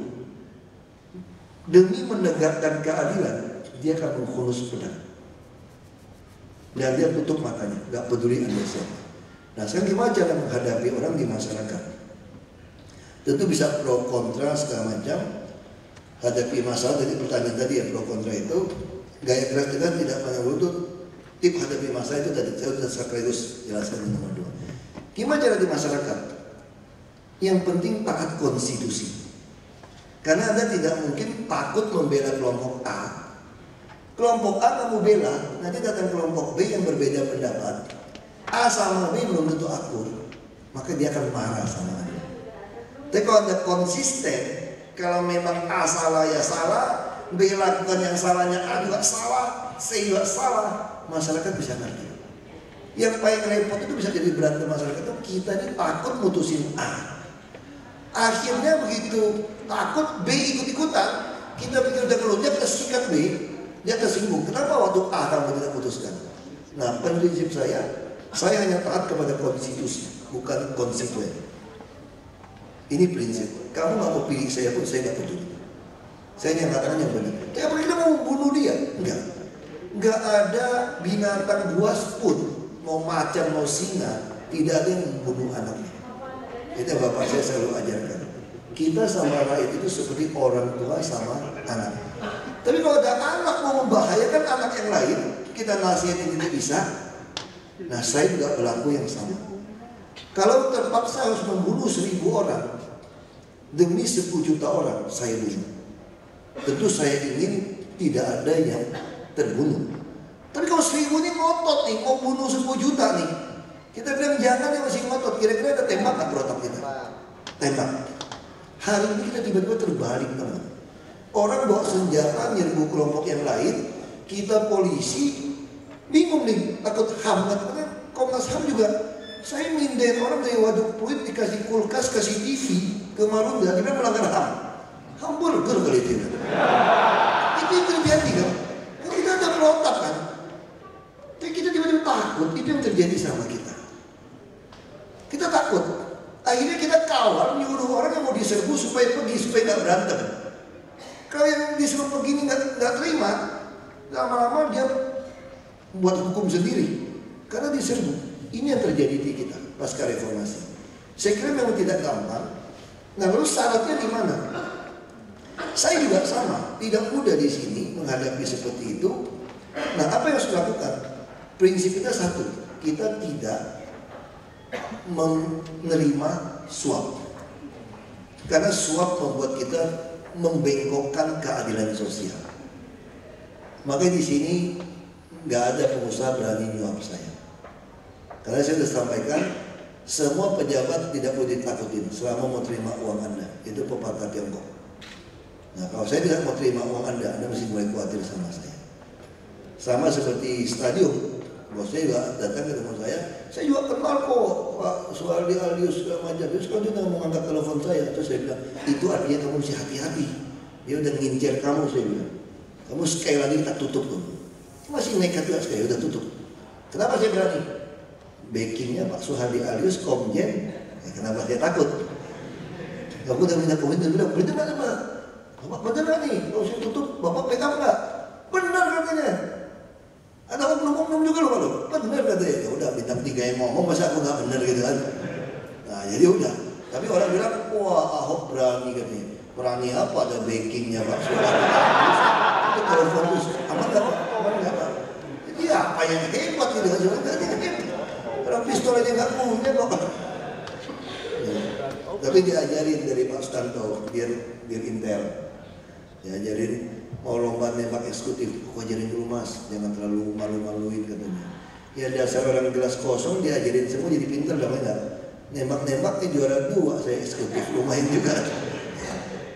demi menegakkan keadilan, dia akan menghunus pedang. Dan dia tutup matanya, gak peduli Anda siapa. Nah sekarang gimana cara menghadapi orang di masyarakat? Tentu bisa pro kontra segala macam. Hadapi masalah, jadi pertanyaan tadi ya, pro kontra itu gaya keras kita tidak pandang lutut. Tip hadapi masalah itu tadi saya sudah sekaligus jelaskan nomor 2. Gimana cara di masyarakat? Yang penting taat konstitusi. Karena Anda tidak mungkin takut membela kelompok A. Kelompok A kamu bela, nanti datang kelompok B yang berbeda pendapat. A sama B belum tentu akur, maka dia akan marah sama Anda. Tapi kalau Anda konsisten, kalau memang A salah ya salah, B lakukan yang salahnya, A juga salah, C juga salah, masyarakat bisa ngerti. Yang paling repot itu bisa jadi berantem masyarakat itu kita ini takut mutusin A. Akhirnya begitu takut B ikut-ikutan, kita pikir udah keluar, dia kesikat B, dia tersinggung. Kenapa waktu A kamu tidak putuskan? Nah prinsip saya hanya taat kepada konstitusi, bukan konstituen. Ini prinsip. Kamu nggak mau pilih saya pun saya nggak peduli. Saya hanya katakan yang benar. Tapi apa kita mau bunuh dia? Enggak. Enggak ada binatang buas pun, mau macan mau singa, tidak ada yang membunuh anaknya. Itu yang bapak saya selalu ajarkan. Kita sama rakyat itu seperti orang tua sama anak. Tapi kalau ada anak mau membahayakan anak yang lain, kita nasihatin tidak bisa. Nah saya juga berlaku yang sama. Kalau terpaksa harus membunuh 1000 orang demi 10 juta orang, saya bunuh. Tentu saya ingin tidak ada yang terbunuh. Tapi kalau 1000 ini ngotot nih, mau bunuh 10 juta nih, kita bilang jangan, yang masih ngotot. Kira-kira ada tembak nggak berotak kita? Tembak. Hari ini kita tiba-tiba terbalik teman. Orang bawa senjata nyerbu kelompok yang lain, kita polisi bingung nih, takut HAM. Karena Komnas HAM juga, saya mindahin orang dari Waduk Pluit dikasih kulkas, kasih TV ke Marunda, dia melanggar HAM. HAM burger kali itu. Itu yang terjadi kan? Kan kita ada berotak kan? Tapi kita tiba-tiba takut, itu yang terjadi sama kita. Kita takut. Akhirnya kita kawal, nyuruh orang yang mau diserbu supaya pergi, supaya nggak berantem. Kalau yang disuruh begini nggak terima, lama-lama dia buat hukum sendiri karena diserbu. Ini yang terjadi di kita pasca reformasi. Saya kira memang tidak gampang. Nah, lalu syaratnya di mana? Saya juga sama, tidak mudah di sini menghadapi seperti itu. Nah, apa yang harus dilakukan? Prinsip kita satu, kita tidak menerima suap. Karena suap membuat kita membengkokkan keadilan sosial. Makanya di sini nggak ada pengusaha berani nyuap saya. Karena saya sudah sampaikan, semua pejabat tidak perlu ditakutin selama mau terima uang Anda. Itu pepatah Tiongkok. Nah kalau saya tidak mau terima uang Anda mesti mulai khawatir sama saya. Sama seperti stadium, bos saya juga datang ketemu saya juga kenal kok Pak Suhardi Alius segala macam. Terus kalau dia nggak mau angkat telepon saya, terus saya bilang, itu artinya kamu mesti hati-hati. Dia udah ngincer kamu, saya bilang. Kamu sekali lagi kita tutup tuh. Masih nekat juga sekali, udah tutup. Kenapa saya berani? Backingnya Pak Suhardi Alius, Komjen. Ya, kenapa saya takut? Kamu udah minta komjen, dia bilang, bener nggak Pak? Bapak bener nih, kalau saya tutup, Bapak pegang nggak? Benar katanya. Ada oknum-oknum juga loh kalau benar katanya. Ya udah bintang 3 yang ngomong, masa aku nggak benar gitu kan? Nah jadi udah. Tapi orang bilang, wah Ahok berani katanya. Berani apa? Ada backingnya Pak Suhardi Alius. Itu telepon terus, aman nggak Pak? Aman nggak Pak? Jadi apa yang hebat gitu kan? Jadi hebat. Orang pistol aja nggak punya kok. Ya. Tapi diajarin dari Pak Stanto biar intel. Diajarin mau lomba nembak eksekutif, kok ajarin dulu mas, jangan terlalu malu-maluin katanya. Ya dasar orang gelas kosong diajarin semua jadi pinter, dong enggak? Nembak-nembak juara 2 saya eksekutif, lumayan juga.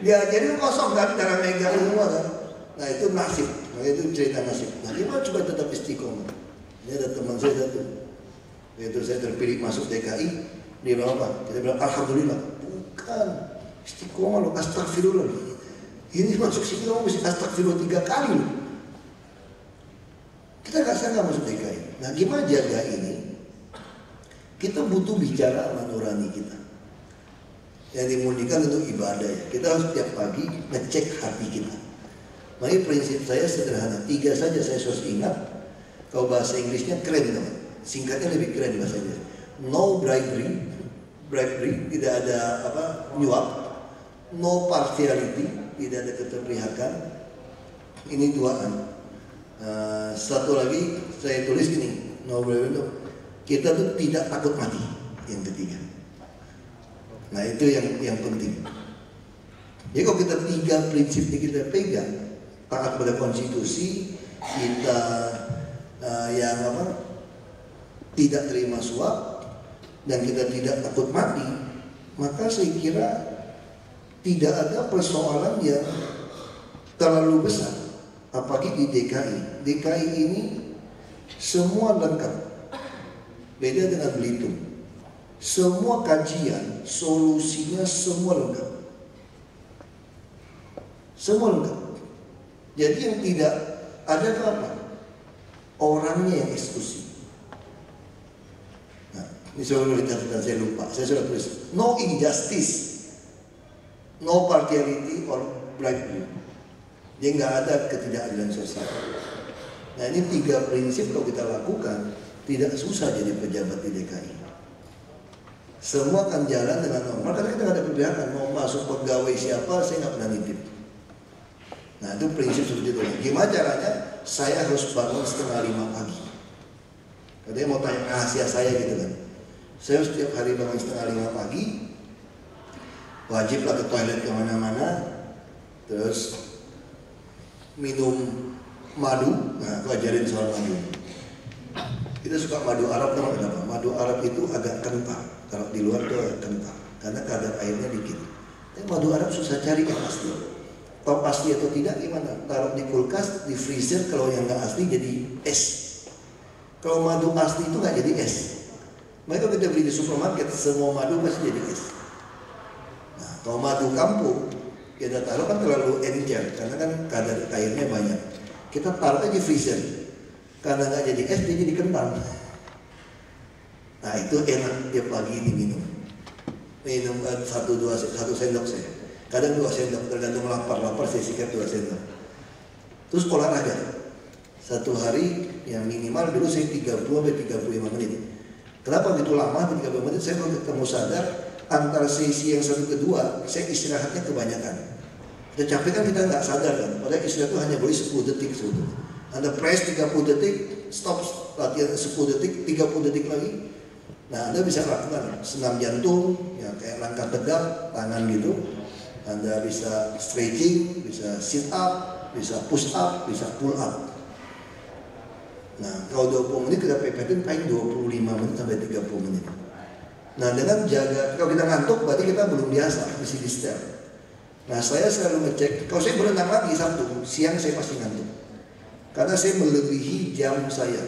Diajarin kosong kan, cara megang semua kan. Nah itu nasib, nah itu cerita nasib. Nah gimana coba tetap istiqomah? Ini ada teman saya satu, yaitu saya terpilih masuk DKI, dia bilang apa? Kita bilang alhamdulillah, bukan istiqomah loh, astagfirullah loh. Ini masuk sini kamu mesti astagfirullah 3 kali loh. Kita nggak sangka masuk DKI. Nah gimana jaga ini? Kita butuh bicara sama nurani kita. Yang dimurnikan untuk ibadah ya. Kita harus tiap pagi ngecek hati kita. Makanya prinsip saya sederhana, 3 saja saya harus ingat. Kalau bahasa Inggrisnya keren teman. Singkatnya lebih keren bahasa Inggris. No bribery, tidak ada nyuap. No partiality, tidak ada keterpihakan. Ini 2an. Satu lagi saya tulis gini, no bribery itu kita tuh tidak takut mati. Yang ketiga. Nah itu yang penting. Jadi kalau kita 3 prinsip yang kita pegang, taat pada konstitusi, kita tidak terima suap, dan kita tidak takut mati, maka saya kira tidak ada persoalan yang terlalu besar. Apalagi di DKI. DKI ini semua lengkap. Beda dengan Belitung. Semua kajian, solusinya semua lengkap. Semua lengkap. Jadi yang tidak ada itu apa? Orangnya yang eksklusif. Nah, ini soal catatan saya lupa. Saya sudah tulis. No injustice, no partiality or bribery. Jadi nggak ada ketidakadilan sosial. Nah ini 3 prinsip kalau kita lakukan, tidak susah jadi pejabat di DKI. Semua akan jalan dengan normal karena kita nggak ada perpihakan. Mau masuk pegawai siapa, saya nggak pernah nitip. Nah itu prinsip seperti itu. Gimana caranya? Saya harus bangun 4:30 pagi. Katanya mau tanya rahasia saya gitu kan. Saya setiap hari bangun 4:30 pagi. Wajiblah ke toilet kemana-mana. Terus minum madu. Nah aku ajarin soal madu. Kita suka madu Arab, tahu kenapa? Madu Arab itu agak kental. Kalau di luar itu agak kental karena kadar airnya dikit. Tapi madu Arab susah cari yang asli. Tahu pasti atau tidak gimana? Taruh di kulkas, di freezer. Kalau yang nggak asli jadi es. Kalau madu asli itu nggak jadi es. Mereka kita beli di supermarket, semua madu pasti jadi es. Nah, kalau madu kampung kita taruh kan terlalu encer karena kan kadar airnya banyak. Kita taruh aja di freezer. Karena nggak jadi es, dia jadi kental. Nah itu enak tiap pagi diminum. Minum 1 sendok saya. Kadang 2 sendok, tergantung lapar saya sikat 2 sendok. Terus olahraga. 1 hari yang minimal dulu saya 30-35 menit. Kenapa begitu lama 30 menit? Saya kalau ketemu sadar antara sesi yang 1 ke 2 saya istirahatnya kebanyakan. Udah capek kan kita nggak sadar kan. Padahal istirahat itu hanya boleh 10 detik sebetulnya. Anda press 30 detik, stop latihan 10 detik, 30 detik lagi. Nah Anda bisa lakukan senam jantung, ya kayak langkah tegak, tangan gitu. Anda bisa stretching, bisa sit up, bisa push up, bisa pull up. Nah kalau 20 menit kita pepetin paling 25 menit sampai 30 menit. Nah dengan jaga, kalau kita ngantuk berarti kita belum biasa, mesti di step. Nah saya selalu ngecek, kalau saya berenang lagi Sabtu, siang saya pasti ngantuk. Karena saya melebihi jam saya.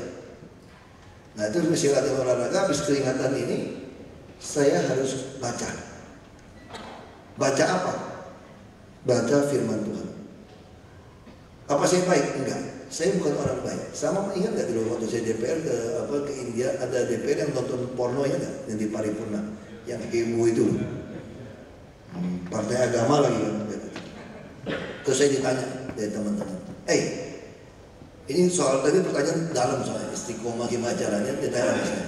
Nah itu mesti latihan olahraga, habis keringatan ini saya harus baca. Baca apa? Baca firman Tuhan. Apa saya baik? Enggak. Saya bukan orang baik. Sama ingat nggak dulu waktu saya DPR ke India, ada DPR yang nonton porno ya nggak? Yang di Paripurna, yang ibu itu. Partai agama lagi kan. Terus saya ditanya dari teman-teman, ini soal tadi pertanyaan dalam soal istiqomah gimana caranya, ditanya saya.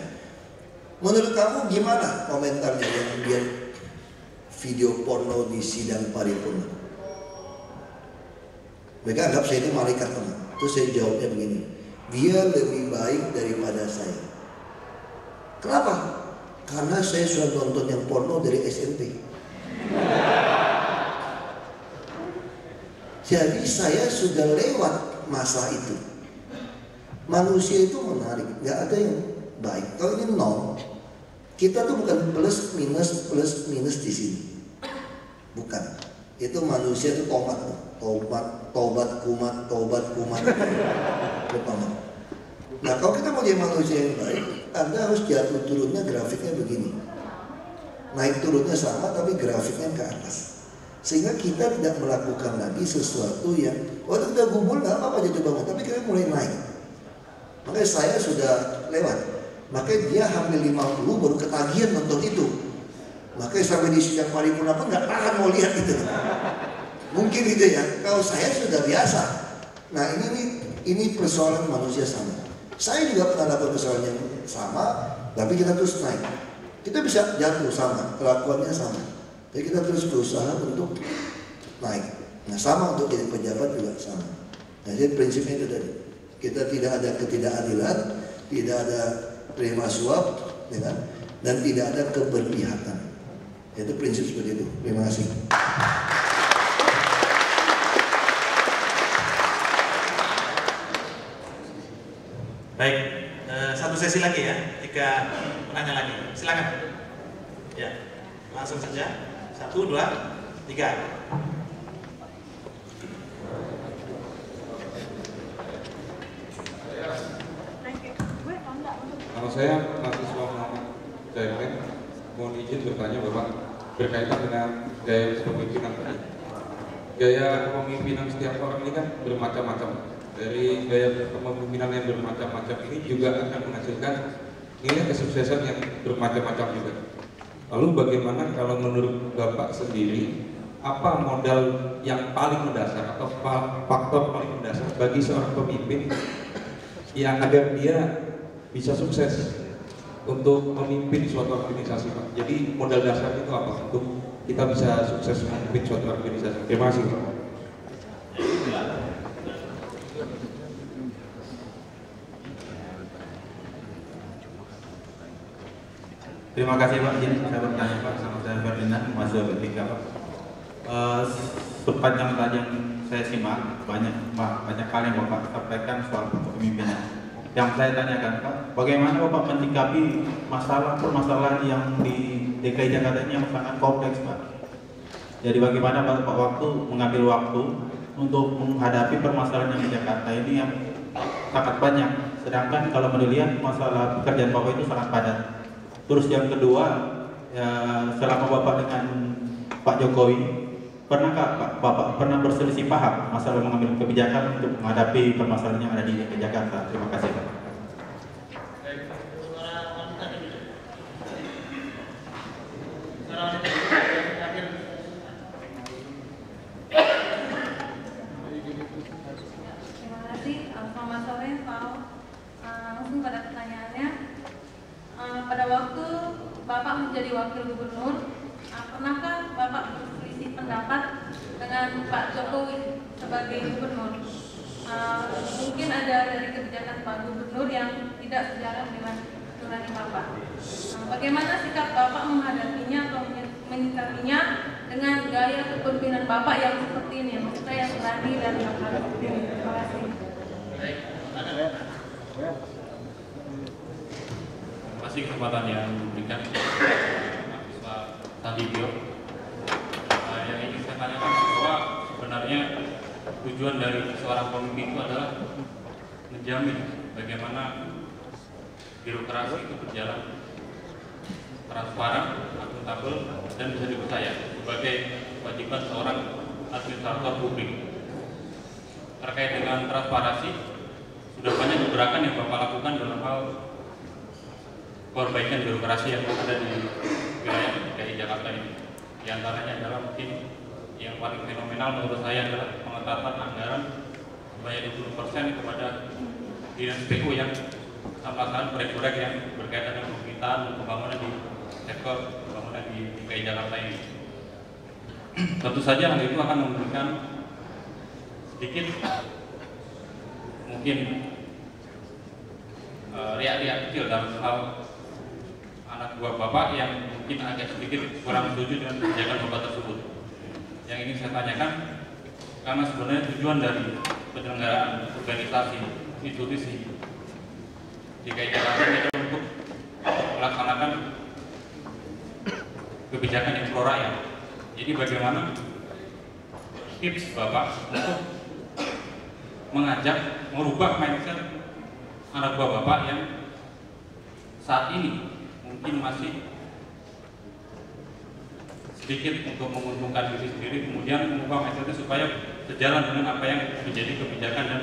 Menurut kamu gimana komentarnya yang lihat video porno di sidang paripurna? Mereka anggap saya itu malaikat teman. Terus saya jawabnya begini, dia lebih baik daripada saya. Kenapa? Karena saya sudah nonton yang porno dari SMP. Jadi saya sudah lewat masa itu. Manusia itu menarik, nggak ada yang baik. Kalau ini nol, kita tuh bukan plus minus di sini. Bukan. Itu manusia itu tobat kumat. Lupa. Nah, kalau kita mau jadi manusia yang baik, Anda harus jatuh turunnya grafiknya begini. Naik turunnya sama tapi grafiknya ke atas. Sehingga kita tidak melakukan lagi sesuatu yang waktu kita gumul nggak apa-apa jatuh bangun, tapi kita mulai naik. Makanya saya sudah lewat. Makanya dia hampir 50 baru ketagihan nonton itu. Makanya sampai di sidang paripurna pun nggak tahan mau lihat itu. Mungkin gitu ya. Kalau saya sudah biasa. Nah ini persoalan manusia sama. Saya juga pernah dapat persoalan yang sama, tapi kita terus naik. Kita bisa jatuh sama, kelakuannya sama. Jadi kita terus berusaha untuk naik. Nah sama untuk jadi pejabat juga sama. Nah jadi prinsipnya itu tadi. Kita tidak ada ketidakadilan, tidak ada terima suap, ya kan? Dan tidak ada keberpihakan. Itu prinsip seperti itu. Terima kasih. Baik, satu sesi lagi ya, 3 penanya lagi. Silakan. Ya, langsung saja. 1, 2, 3. Nama saya mahasiswa Muhammad Jaimen. Mohon izin bertanya Bapak berkaitan dengan gaya kepemimpinan tadi. Gaya kepemimpinan setiap orang ini kan bermacam-macam. Dari gaya kepemimpinan yang bermacam-macam ini juga akan menghasilkan nilai kesuksesan yang bermacam-macam juga. Lalu bagaimana kalau menurut Bapak sendiri, apa modal yang paling mendasar atau faktor paling mendasar bagi seorang pemimpin yang agar dia bisa sukses untuk memimpin suatu organisasi, Pak? Jadi modal dasar itu apa untuk kita bisa sukses memimpin suatu organisasi? Terima kasih, Pak. Terima kasih Pak. Izin saya bertanya Pak, sama saya Ferdinand, mahasiswa B3 Pak. Sepanjang tadi yang saya simak, banyak hal yang Bapak sampaikan soal kepemimpinan. Yang saya tanyakan Pak, bagaimana Bapak menyikapi permasalahan yang di DKI Jakarta ini yang sangat kompleks Pak? Jadi bagaimana Bapak mengambil waktu untuk menghadapi permasalahan yang di Jakarta ini yang sangat banyak, sedangkan kalau melihat masalah pekerjaan Bapak itu sangat padat. Terus yang kedua, ya, selama Bapak dengan Pak Jokowi, pernahkah Bapak pernah berselisih paham masalah mengambil kebijakan untuk menghadapi permasalahan yang ada di Jakarta? Terima kasih Pak. Terima kasih. Selamat sore Pak. Langsung pada pertanyaannya. Pada waktu Bapak menjadi wakil gubernur, pernahkah Bapak berselisih pendapat dengan Pak Jokowi sebagai gubernur? Mungkin ada dari kebijakan Pak Gubernur yang tidak sejalan dengan nurani Bapak. Bagaimana sikap Bapak menghadapinya atau menyikapinya dengan gaya kepemimpinan Bapak yang seperti ini, maksudnya yang berani dan yang harus dipilih? Terima kasih. Terima kasih kesempatan yang diberikan mahasiswa Sandibio. Yang ingin saya tanyakan bahwa sebenarnya tujuan dari seorang pemimpin itu adalah menjamin bagaimana birokrasi itu berjalan transparan, akuntabel, dan bisa dipercaya sebagai kewajiban seorang administrator publik. Terkait dengan transparansi, sudah banyak gerakan yang Bapak lakukan dalam hal perbaikan birokrasi yang ada di wilayah DKI Jakarta ini. Di antaranya adalah mungkin yang paling fenomenal menurut saya adalah pengetatan anggaran sebanyak 20% kepada dinas PU yang melaksanakan proyek-proyek yang berkaitan dengan pemerintahan dan pembangunan di sektor pembangunan di DKI Jakarta ini. Tentu saja hal itu akan memberikan sedikit mungkin riak-riak kecil dalam hal anak buah Bapak yang mungkin agak sedikit kurang setuju dengan kebijakan Bapak tersebut. Yang ingin saya tanyakan, Karena sebenarnya tujuan dari penyelenggaraan organisasi institusi DKI Jakarta adalah untuk melaksanakan kebijakan yang pro rakyat. Jadi bagaimana tips Bapak untuk mengajak, merubah mindset anak buah Bapak yang saat ini mungkin masih sedikit untuk menguntungkan diri sendiri, kemudian mengubah mindsetnya supaya sejalan dengan apa yang menjadi kebijakan dan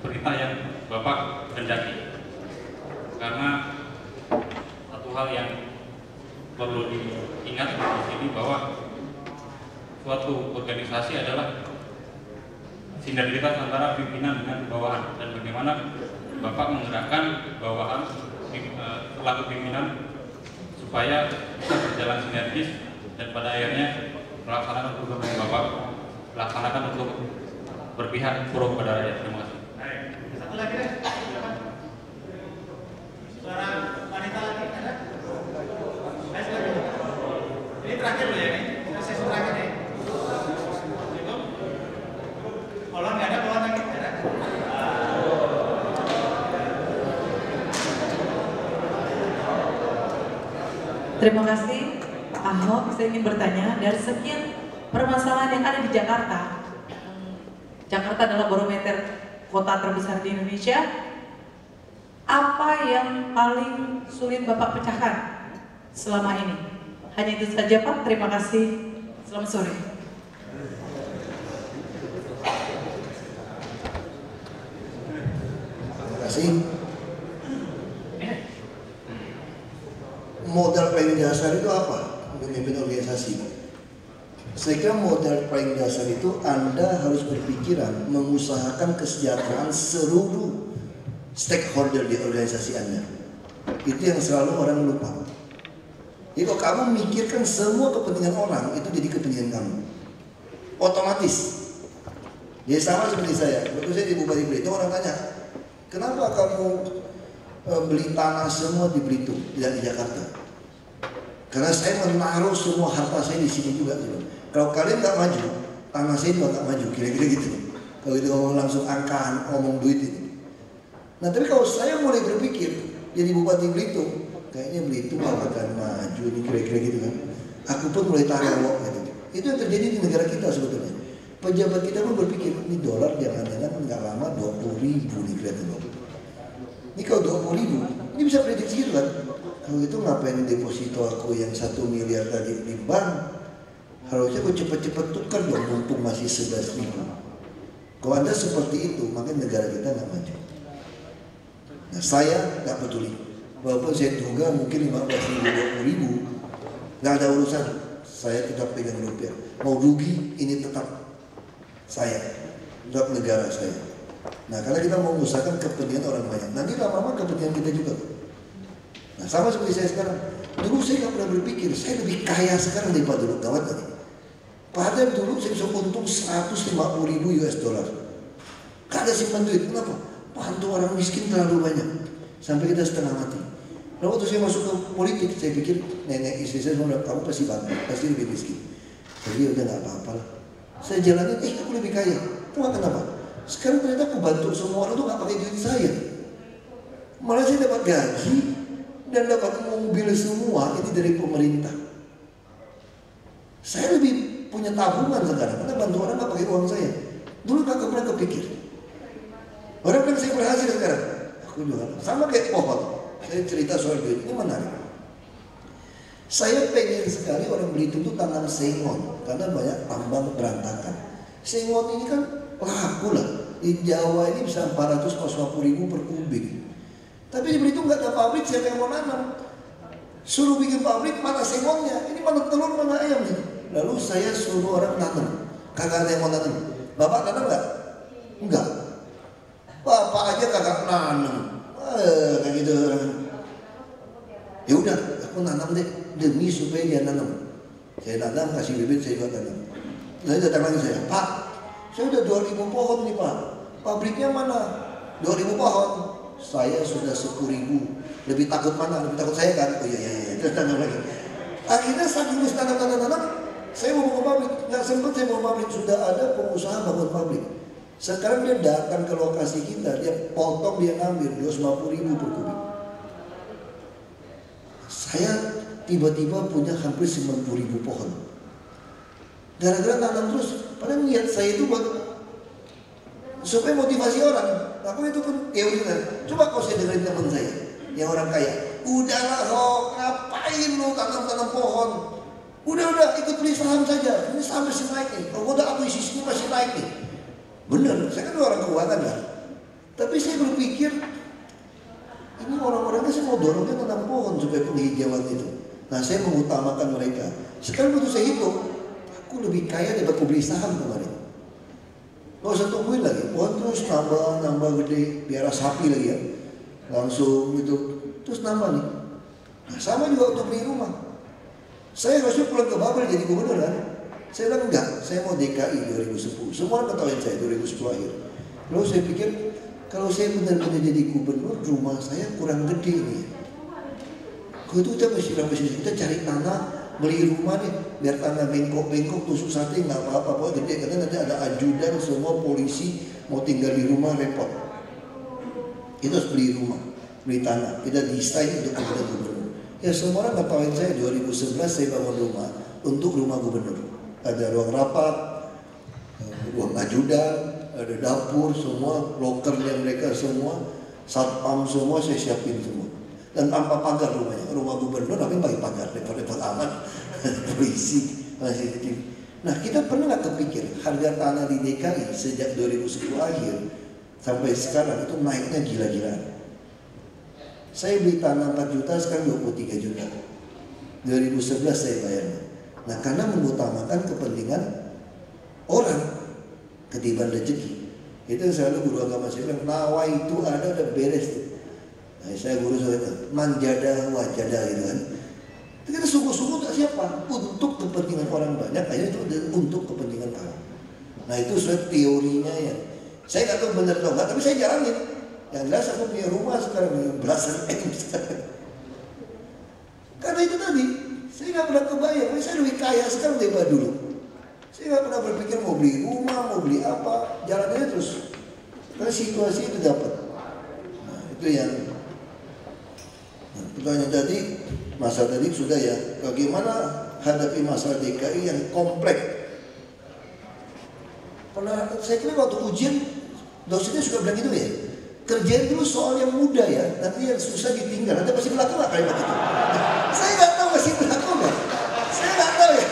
perintah yang Bapak hendaki. Karena satu hal yang perlu diingat di sini bahwa suatu organisasi adalah sinergitas antara pimpinan dengan bawahan, dan bagaimana Bapak menggerakkan bawahan selaku pimpinan supaya bisa berjalan sinergis dan pada akhirnya melaksanakan tugas yang Bapak laksanakan untuk berpihak pro kepada rakyat. Terima kasih. Satu lagi deh. Suara wanita lagi ada? Ayo silakan. Ini terakhir loh ya ini. Sesi terakhir nih. Itu. Kalau nggak ada bawa lagi ada. Terima kasih Pak Ahok. Saya ingin bertanya, dari sekian permasalahan yang ada di Jakarta, Jakarta adalah barometer kota terbesar di Indonesia, apa yang paling sulit Bapak pecahkan selama ini? Hanya itu saja Pak, terima kasih. Selamat sore. Terima kasih. Modal paling dasar itu apa? Memimpin organisasi. Saya kira modal paling dasar itu Anda harus berpikiran mengusahakan kesejahteraan seluruh stakeholder di organisasi Anda. Itu yang selalu orang lupa. Jadi kalau kamu mikirkan semua kepentingan orang, itu jadi kepentingan kamu. Otomatis. Jadi sama seperti saya. Waktu saya di Bupati Belitung, orang tanya, kenapa kamu beli tanah semua di Belitung, tidak di Jakarta? Karena saya menaruh semua harta saya di sini juga. Kalau kalian nggak maju, tanah saya juga nggak maju, kira-kira gitu. Kalau itu ngomong langsung angkaan, ngomong duit itu. Nah tapi kalau saya mulai berpikir jadi Bupati Belitung, kayaknya Belitung nggak akan maju, ini kira-kira gitu kan. Aku pun mulai tarik gitu. Itu yang terjadi di negara kita sebetulnya. Pejabat kita pun berpikir, ini dolar jangan-jangan nggak lama 20.000 nih kelihatan. Ini kalau 20.000, ini bisa prediksi gitu kan. Kalau itu ngapain deposito aku yang 1 miliar tadi di bank? Harusnya aku cepat-cepat tukar dong, mumpung masih 11.000. Kalau Anda seperti itu, maka negara kita nggak maju. Nah saya nggak peduli. Walaupun saya duga mungkin 15.000, 20.000, nggak ada urusan. Saya tetap pegang rupiah. Mau rugi, ini tetap saya, tetap negara saya. Nah karena kita mau mengusahakan kepentingan orang banyak. Nanti lama-lama kepentingan kita juga. Nah sama seperti saya sekarang. Dulu saya nggak pernah berpikir saya lebih kaya sekarang daripada dulu, gawat tadi. Padahal dulu saya bisa untung 150.000 US dollar. Kagak simpan duit, kenapa? Bantu orang miskin terlalu banyak. Sampai kita setengah mati. Lalu waktu saya masuk ke politik, saya pikir nenek istri saya bilang, kamu pasti bantu, pasti lebih miskin. Jadi udah nggak apa-apa lah. Saya jalanin, aku lebih kaya. Cuma kenapa? Sekarang ternyata aku bantu semua orang tuh nggak pakai duit saya. Malah saya dapat gaji dan dapat mobil semua itu dari pemerintah. Saya lebih punya tabungan sekarang karena bantu orang nggak pakai uang saya. Dulu nggak pernah kepikir. Orang kan saya berhasil sekarang. Aku juga sama kayak pohon. Saya cerita soal duit ini menarik. Saya pengen sekali orang Belitung itu tanam sengon karena banyak tambang berantakan. Sengon ini kan laku lah. Di Jawa ini bisa 450.000 per kubik. Tapi di Belitung nggak ada pabrik, siapa yang mau nanam? Suruh bikin pabrik, mana sengonnya? Ini mana telur, mana ayam nih? Lalu saya suruh orang nanam. Kagak ada yang mau nanam. Bapak nanam nggak? Enggak. Bapak aja kagak nanam. Kayak gitu. Ya udah, aku nanam deh demi supaya dia nanam. Saya nanam, kasih bibit, saya juga tanam. Lalu datang lagi saya, Pak, saya udah 2.000 pohon nih Pak. Pabriknya mana? 2.000 pohon. Saya sudah 10.000. Lebih takut mana? Lebih takut saya kan? Oh iya. Terus tanam lagi. Akhirnya saking tanam, saya mau ke pabrik. nggak sempat saya mau pabrik, sudah ada pengusaha bangun pabrik. Sekarang dia datang ke lokasi kita, dia potong, dia ngambil 250.000 per kubik. Saya tiba-tiba punya hampir 90.000 pohon. Gara-gara tanam terus, padahal niat saya itu buat supaya motivasi orang. Aku itu pun teorinya. Coba kau saya dengerin teman saya yang orang kaya. Udahlah kau, ngapain lu tanam-tanam pohon? Udah ikut beli saham saja. Ini saham masih naik nih. Kalau udah aku isi sini masih naik nih. Bener, saya kan orang keuangan kan. Tapi saya berpikir ini orang-orangnya saya mau dorongnya tanam pohon supaya penghijauan itu. Nah saya mengutamakan mereka. Sekarang waktu saya hitung, aku lebih kaya daripada aku beli saham kemarin. Gak usah tungguin lagi, pohon terus nambah gede, biara sapi lagi ya. Langsung gitu, terus nambah nih. Nah sama juga untuk beli rumah. Saya harusnya pulang ke Babel jadi gubernur kan. Saya bilang enggak, saya mau DKI 2010. Semua ketahuan saya 2010 akhir. Lalu saya pikir, kalau saya benar-benar jadi gubernur, rumah saya kurang gede nih. Kalau itu kita cari tanah, beli rumah nih, biar tanah bengkok-bengkok, tusuk sate nggak apa-apa, pokoknya gede. Karena nanti ada ajudan, semua polisi mau tinggal di rumah repot. Itu harus beli rumah, beli tanah. Kita desain untuk kita gubernur. Ya semua orang ketahuan saya 2011 saya bangun rumah untuk rumah gubernur. Ada ruang rapat, ruang ajudan, ada dapur semua, lokernya mereka semua, satpam semua saya siapin semua. Dan tanpa pagar rumahnya, rumah gubernur tapi pakai pagar, repot-repot amat, polisi masih kecil. Nah kita pernah nggak kepikir harga tanah di DKI sejak 2010 akhir sampai sekarang itu naiknya gila-gilaan. Saya beli tanah 4 juta, sekarang 23 juta. 2011 saya bayarnya. Nah karena mengutamakan kepentingan orang ketimbang rezeki. Itu yang selalu guru agama saya bilang, nawa itu ada udah beres tuh. Nah, saya guru saya itu manjada wajada gitu kan. Itu kita sungguh-sungguh tak siapa untuk kepentingan orang banyak, akhirnya itu untuk kepentingan kamu. Nah itu sudah teorinya ya. Saya nggak tahu benar atau enggak, tapi saya jalanin. Yang jelas aku punya rumah sekarang belasan M sekarang. Karena itu tadi, saya nggak pernah kebayang, saya lebih kaya sekarang daripada dulu. Saya nggak pernah berpikir mau beli rumah, mau beli apa, jalannya terus. Karena situasi itu dapat. Nah itu yang pertanyaan tadi, masalah tadi sudah ya. Bagaimana hadapi masalah DKI yang kompleks? Pernah saya kira waktu ujian dosennya suka bilang gitu ya. Kerjain dulu soal yang mudah ya, nanti yang susah ditinggal. Nanti pasti berlaku nggak kalimat itu? Saya nggak tahu masih berlaku nggak. Saya nggak tahu ya.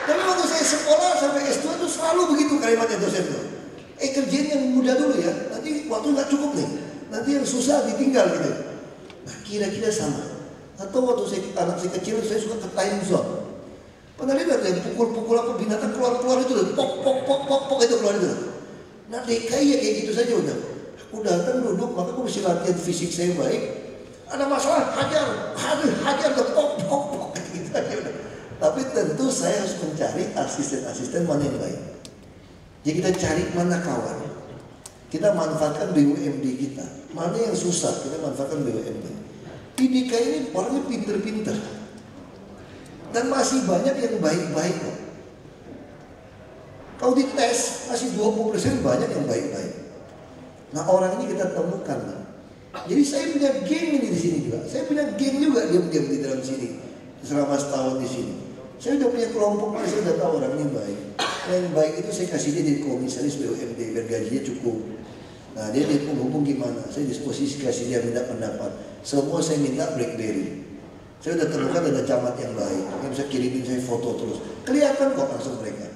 Tapi waktu saya sekolah sampai S2 itu selalu begitu kalimatnya dosen itu. Kerjain yang mudah dulu ya, nanti waktu nggak cukup nih. Nanti yang susah ditinggal gitu. Nah kira-kira sama. Atau waktu anak saya kecil saya suka ke time zone. Pernah lihat ya pukul-pukul apa binatang keluar itu loh, pok itu keluar itu. Nah DKI ya kayak gitu saja udah. Aku datang duduk, maka aku mesti latihan fisik saya baik. Ada masalah, hajar, pok gitu aja udah. Tapi tentu saya harus mencari asisten-asisten mana yang baik. Jadi kita cari mana kawan. Kita manfaatkan BUMD kita. Mana yang susah, kita manfaatkan BUMD. Di DKI ini orangnya pinter-pinter. Dan masih banyak yang baik-baik kok. Kalau dites masih 20% banyak yang baik-baik. Nah orang ini kita temukan. Jadi saya punya geng ini di sini juga. Saya punya geng juga diam-diam di dalam sini selama setahun di sini. Saya udah punya kelompok, saya udah tahu orang ini baik. Yang baik itu saya kasih dia jadi komisaris BUMD biar gajinya cukup. Nah dia hubung gimana? Saya disposisi kasih dia minta pendapat. Semua saya minta BlackBerry. Saya udah temukan ada camat yang baik, yang bisa kirimin saya foto terus. Kelihatan kok langsung mereka.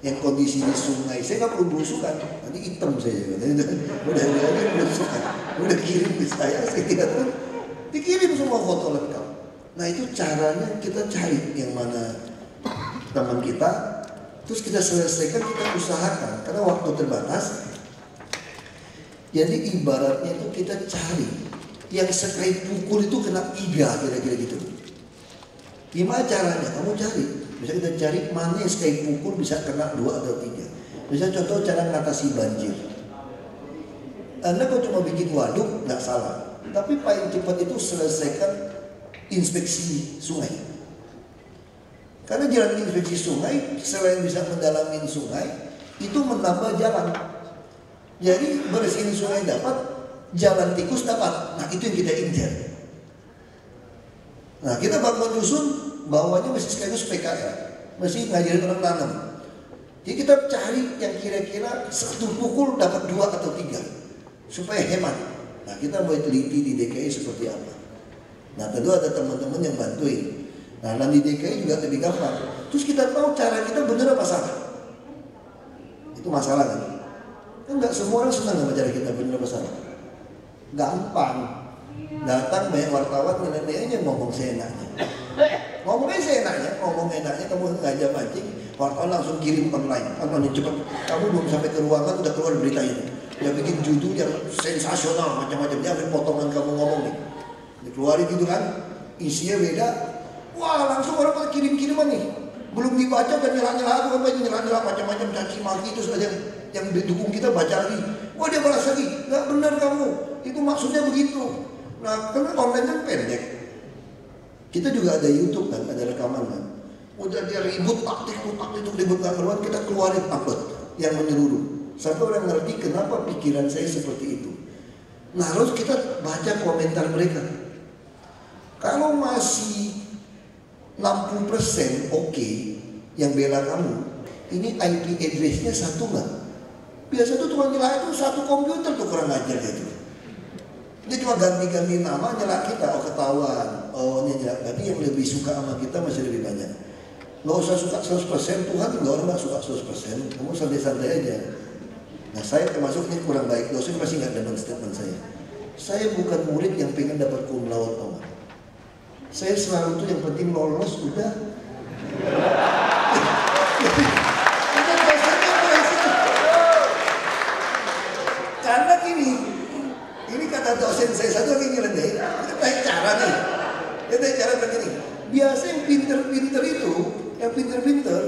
Yang kondisi di sungai, saya nggak perlu belusukan, nanti hitam saya juga. Udah belusukan, udah kirim ke saya lihat tuh, dikirim semua foto lengkap. Nah itu caranya kita cari yang mana teman kita, terus kita selesaikan, kita usahakan, karena waktu terbatas. Jadi ibaratnya itu kita cari yang sekali pukul itu kena 3 kira-kira gitu. Gimana caranya? Kamu cari. Bisa kita cari mana yang sekali pukul bisa kena 2 atau 3. Bisa contoh cara mengatasi banjir. Anda kalau cuma bikin waduk nggak salah, tapi paling cepat itu selesaikan inspeksi sungai. Karena jalan infeksi sungai selain bisa mendalamin sungai, itu menambah jalan. Jadi bersihin sungai dapat, jalan tikus dapat. Nah itu yang kita incar. Nah kita bangun dusun, bawahnya masih sekaligus PKL, masih ngajarin orang tanam. Jadi kita cari yang kira-kira satu pukul dapat 2 atau 3 supaya hemat. Nah kita mau teliti di DKI seperti apa. Nah tentu ada teman-teman yang bantuin. Nah di DKI juga lebih gampang. Terus kita tahu cara kita benar apa salah. Itu masalah kan? Kan nggak semua orang senang sama cara kita benar apa salah. Gampang. Datang banyak wartawan nenek-neneknya ngomong seenaknya. Ngomongnya seenaknya, ngomong enaknya kamu ngajak mancing, wartawan langsung kirim online. Online cepat. Kamu belum sampai ke ruangan udah keluar berita ini. Dia bikin judul yang sensasional macam-macam. Dia ambil potongan kamu ngomong nih. Dikeluarin gitu kan, isinya beda. Wah langsung orang pada kirim-kiriman nih. Belum dibaca dan nyela-nyela aku kan, nyela-nyela macam-macam caci maki itu saja yang dukung kita baca lagi. Wah dia balas lagi, nggak benar kamu. Itu maksudnya begitu. Nah karena online kan pendek. Kita juga ada YouTube kan, ada rekaman kan. Udah dia ribut taktik itu ribut nggak keluar, kita keluarin upload yang menyeluruh. Sampai orang ngerti kenapa pikiran saya seperti itu. Nah harus kita baca komentar mereka. Kalau masih 60% oke, yang bela kamu, ini IP address-nya satu nggak? Biasa tuh tukang nyela itu satu komputer tuh kurang ajar gitu. Dia cuma ganti-ganti nama nyela kita, oh ketahuan, oh ini nyela. Tapi yang lebih suka sama kita masih lebih banyak. Nggak usah suka 100%, Tuhan juga orang nggak suka 100%, kamu santai-santai aja. Nah saya termasuk ini kurang baik, dosen pasti nggak demen statement saya. Saya bukan murid yang pengen dapat cum laude, Om. Saya selalu tuh yang penting lolos udah. Karena gini, ini kata dosen saya satu lagi nyeleneh, kita tanya cara nih. Kita tanya cara begini. Biasa yang pinter-pinter itu, yang pinter-pinter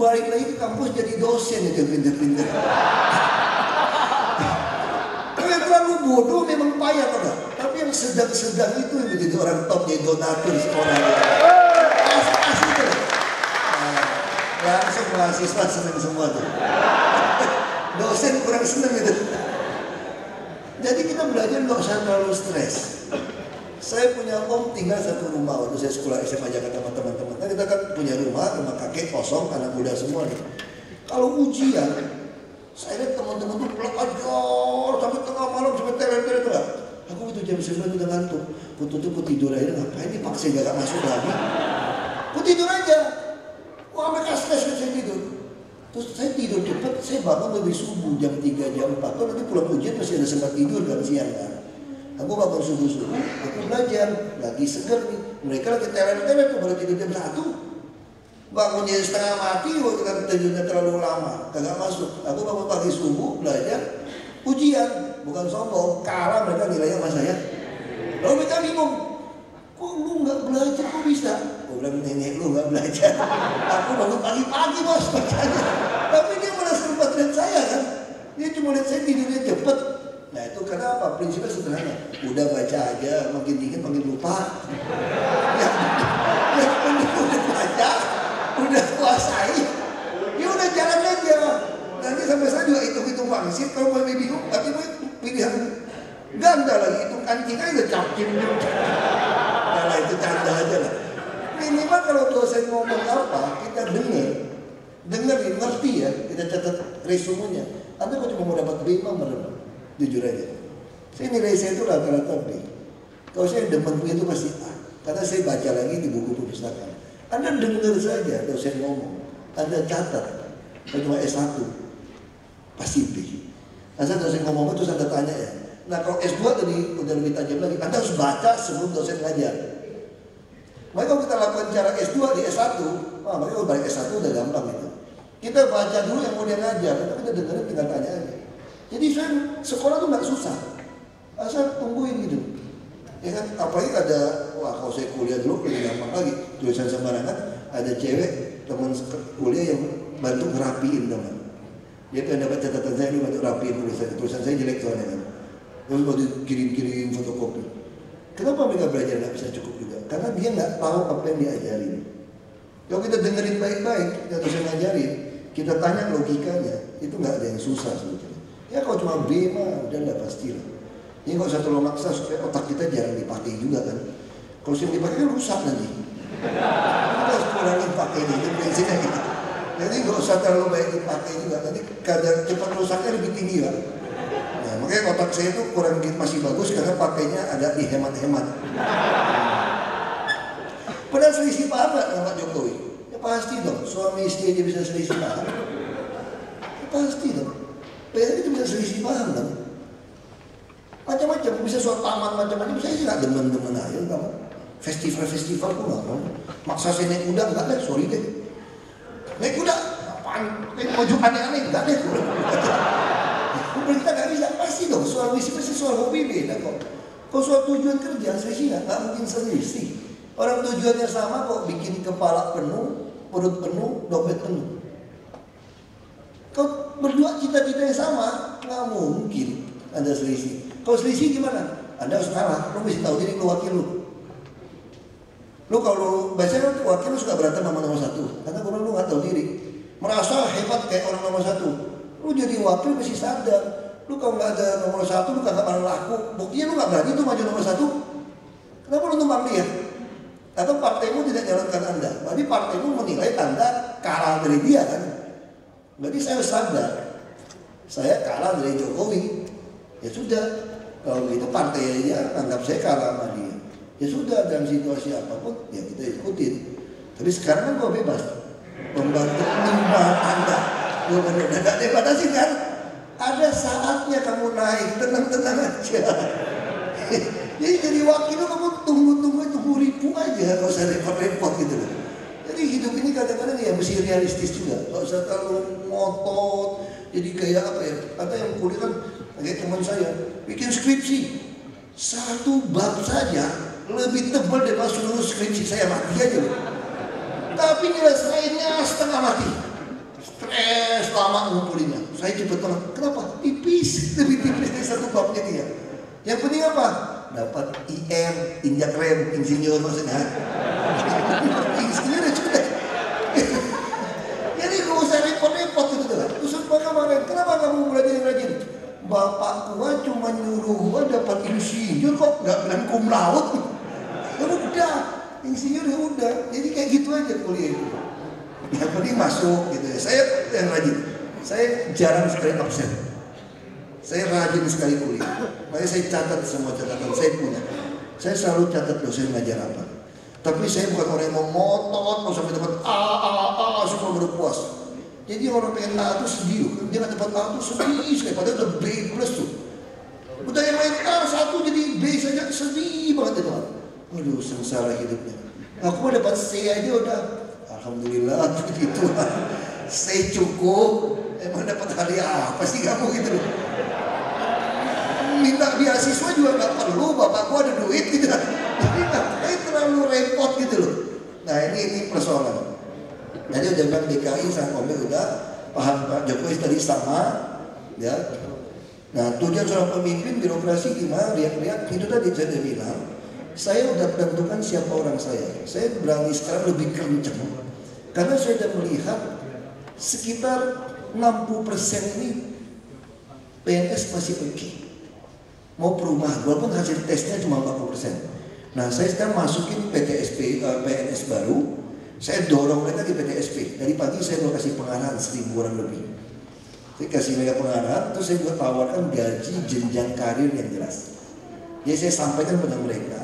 balik lagi ke kampus jadi dosen itu yang pinter-pinter. Terlalu bodoh memang payah pada. Tapi yang sedang-sedang itu yang menjadi orang top, jadi donatur sekolah. Asli tuh. Nah, langsung mahasiswa senang semua tuh. Dosen kurang senang gitu. Jadi kita belajar nggak usah terlalu stres. Saya punya om tinggal satu rumah waktu saya sekolah SMA Jakarta sama teman-teman. Nah, kita kan punya rumah kakek kosong, anak muda semua nih. Kalau ujian, saya lihat teman-teman tuh belajar sampai tengah malam sampai teler-teler tuh. Aku itu jam 9 udah ngantuk. Aku tidur aja, ngapain dipaksa gak masuk lagi? Aku tidur aja. Wah mereka stres saya tidur. Terus saya tidur cepat, saya bangun lebih subuh jam 3 jam 4. Kalau nanti pulang ujian masih ada sempat tidur kan siang kan. Aku bangun subuh-subuh, aku belajar, lagi seger nih. Mereka lagi teler-teler tuh baru tidur jam 1. Bangunnya setengah mati, waktu kan tidurnya terlalu lama, kagak masuk. Aku bangun pagi subuh, belajar, ujian, bukan sombong, kalah mereka nilainya sama saya. Lalu mereka bingung, kok lu nggak belajar, kok bisa? Aku bilang nenek lu nggak belajar. Aku bangun pagi-pagi bos bacanya. Tapi dia malah sempat lihat saya kan, dia cuma lihat saya tidurnya cepet. Nah itu kenapa? Prinsipnya sederhana. Udah baca aja, makin dikit makin lupa. Yang penting udah baca, udah kuasai, ya udah jalan aja. Nanti sampai saya juga hitung-hitung wangsit. Kalau mau bingung, nanti mau pilihan ganda lagi. Hitung kancing aja udah capcin. Nah itu canda aja lah. Minimal kalau dosen ngomong apa, kita dengerin, ngerti ya. Kita catat resumenya. Anda kok cuma mau dapat B, merem. Jujur aja. Saya nilai saya itu rata-rata B. Kalau saya demen itu pasti A. Karena saya baca lagi di buku perpustakaan. Anda dengar saja dosen ngomong, Anda catat, kalau cuma S1, pasti B. Asal dosen ngomong terus Anda tanya ya. Nah kalau S2 tadi udah lebih tajam lagi, Anda harus baca sebelum dosen ngajar. Makanya kalau kita lakukan cara S2 di S1, makanya kalau balik S1 udah gampang gitu. Kita baca dulu yang mau dia ngajar, tapi kita dengerin tinggal tanya aja. Jadi saya sekolah tuh nggak susah, asal tungguin gitu. Ya kan, apalagi ada, wah kalau saya kuliah dulu lebih gampang lagi. Tulisan sembarangan, ada cewek teman kuliah yang bantu ngerapiin teman. Dia pengen dapat catatan saya, dia bantu rapiin tulisan saya jelek soalnya kan. Terus mau dikirim-kirim fotokopi. Kenapa mereka belajar nggak bisa cukup juga? Karena dia nggak tahu apa yang diajarin. Kalau kita dengerin baik-baik, atau saya ngajarin, kita tanya logikanya, itu nggak ada yang susah sebetulnya. Ya kalau cuma B mah udah nggak pastilah. Ini kalau saya terlalu maksa supaya otak kita jarang dipakai juga kan. Kalau sering dipakai kan rusak nanti. Kita harus kurangin pakai ini, itu prinsipnya gitu. Jadi nggak usah terlalu banyak dipakai juga, nanti kadar cepat rusaknya lebih tinggi lah. Nah, makanya otak saya itu kurang masih bagus karena pakainya agak dihemat-hemat. Padahal selisih paham nggak dengan Pak Jokowi? Ya pasti dong, suami istri aja bisa selisih paham. Ya pasti dong. PR itu bisa selisih paham kan? Macam-macam, bisa soal taman macam-macam. Saya sih nggak demen-demen aja kan. Festival pun nggak mau. Maksa saya naik kuda nggak deh, sorry deh. Naik kuda, apaan? Naik baju aneh-aneh nggak deh. Kita nggak bisa, pasti dong. Soal misi pasti soal hobi beda kok. Kalau soal tujuan kerja, saya sih nggak mungkin selisih. Orang tujuannya sama kok, bikin kepala penuh, perut penuh, dompet penuh. Kalau berdua cita-cita yang sama, nggak mungkin ada selisih. Kalau selisih gimana? Anda harus kalah, lu mesti tahu diri lu wakil lu. Lu kalau biasanya wakil lu suka berantem sama nomor satu, karena kalau lu nggak tahu diri, merasa hebat kayak orang nomor satu. Lu jadi wakil mesti sadar. Lu kalau nggak ada nomor satu, lu kagak bakal laku. Buktinya lu nggak berani tuh maju nomor satu. Kenapa lu numpang dia? Atau partaimu tidak jalankan Anda. Berarti partaimu menilai Anda kalah dari dia kan. Berarti saya sadar saya kalah dari Jokowi. Ya sudah, kalau gitu partai aja anggap saya kalah sama dia. Ya sudah, dalam situasi apapun ya kita ikutin. Tapi sekarang kan gue bebas membantu imbang Anda. Gue bener-bener gak dibatasi kan. Ada saatnya kamu naik, tenang-tenang aja. Jadi jadi wakil kamu tunggu ribu aja, gak usah repot-repot gitu loh. Jadi hidup ini kadang-kadang ya mesti realistis juga, gak usah terlalu ngotot. Jadi kayak apa ya? Ada yang kuliah kan, kayak teman saya bikin skripsi satu bab saja lebih tebal daripada seluruh skripsi saya, mati aja loh. Tapi nyelesainnya setengah mati. Stres lama ngumpulinnya. Saya cepet banget. Kenapa? Tipis, lebih tipis dari satu babnya dia. Yang penting apa? Dapat IR, injak rem, insinyur maksudnya. Insinyur sudah. Jadi gak usah repot-repot gitu lah. Terus kemarin, kenapa kamu belajar yang rajin? Bapak gua cuma nyuruh gua dapat insinyur kok nggak bilang cum laude. Ya udah, insinyur ya udah. Jadi kayak gitu aja kuliah itu. Yang penting masuk gitu ya. Saya yang rajin. Saya jarang sekali absen. Saya rajin sekali kuliah. Makanya saya catat semua catatan saya punya. Saya selalu catat dosen ngajar apa. Tapi saya bukan orang yang mau ngotot, mau sampai dapat A, semua baru puas. Jadi orang pengen A itu sedih. Dia nggak dapat A itu sedih sekali. Padahal udah B plus tuh. Udah yang lain A1 jadi B saja sedih banget itu. Waduh, sengsara hidupnya. Aku mau dapat C aja udah. Alhamdulillah begitu. C cukup. Emang dapat hadiah apa sih kamu gitu loh. Minta beasiswa juga nggak perlu, bapak gua ada duit gitu. Jadi ngapain terlalu repot gitu loh. Nah ini persoalan. Jadi udah bilang DKI sama Kombe udah paham Pak Jokowi tadi sama, ya. Nah tujuan seorang pemimpin birokrasi gimana? Lihat itu tadi saya bilang. Saya udah tentukan siapa orang saya. Saya berani sekarang lebih kencang karena saya sudah melihat sekitar 60% ini PNS masih oke. Mau perumahan, walaupun hasil tesnya cuma 40%. Nah saya sekarang masukin PNS baru, saya dorong mereka di PTSP. Dari pagi saya mau kasih pengarahan 1.000 orang lebih. Saya kasih mereka pengarahan, terus saya juga tawarkan gaji jenjang karir yang jelas. Jadi saya sampaikan kepada mereka,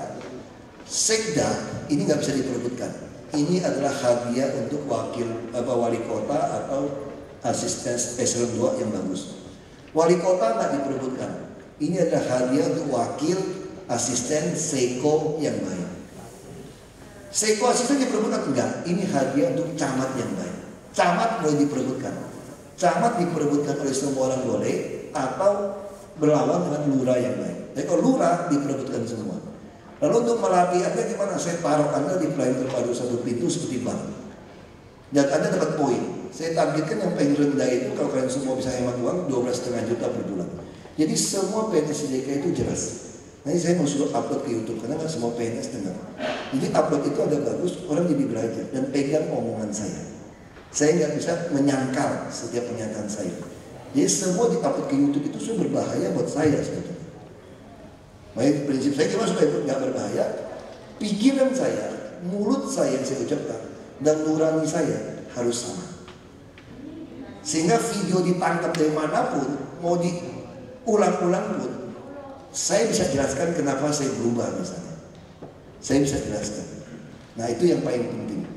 Sekda ini nggak bisa diperebutkan. Ini adalah hadiah untuk wali kota atau asisten eselon 2 yang bagus. Wali kota nggak diperebutkan. Ini adalah hadiah untuk wakil asisten Seko yang baik. Seko asisten diperebutkan enggak? Ini hadiah untuk camat yang baik. Camat boleh diperebutkan. Camat diperebutkan oleh semua orang boleh, atau berlawan dengan lurah yang baik. Tapi kalau lurah diperebutkan semua. Lalu untuk melatih Anda gimana? Saya taruh Anda di pelayan terpadu satu pintu seperti bank. Dan Anda dapat poin. Saya targetkan yang paling rendah itu kalau kalian semua bisa hemat uang 12,5 juta per bulan. Jadi semua PNS DKI itu jelas. Nanti saya mau suruh upload ke YouTube karena nggak semua PNS dengar. Jadi upload itu agak bagus, orang jadi belajar dan pegang omongan saya. Saya nggak bisa menyangkal setiap pernyataan saya. Jadi semua di-upload ke YouTube itu sudah berbahaya buat saya sebetulnya. Baik, prinsip saya gimana supaya nggak berbahaya? Pikiran saya, mulut saya yang saya ucapkan, dan nurani saya harus sama. Sehingga video ditangkap dari manapun, mau diulang-ulang pun, saya bisa jelaskan kenapa saya berubah misalnya. Saya bisa jelaskan. Nah itu yang paling penting.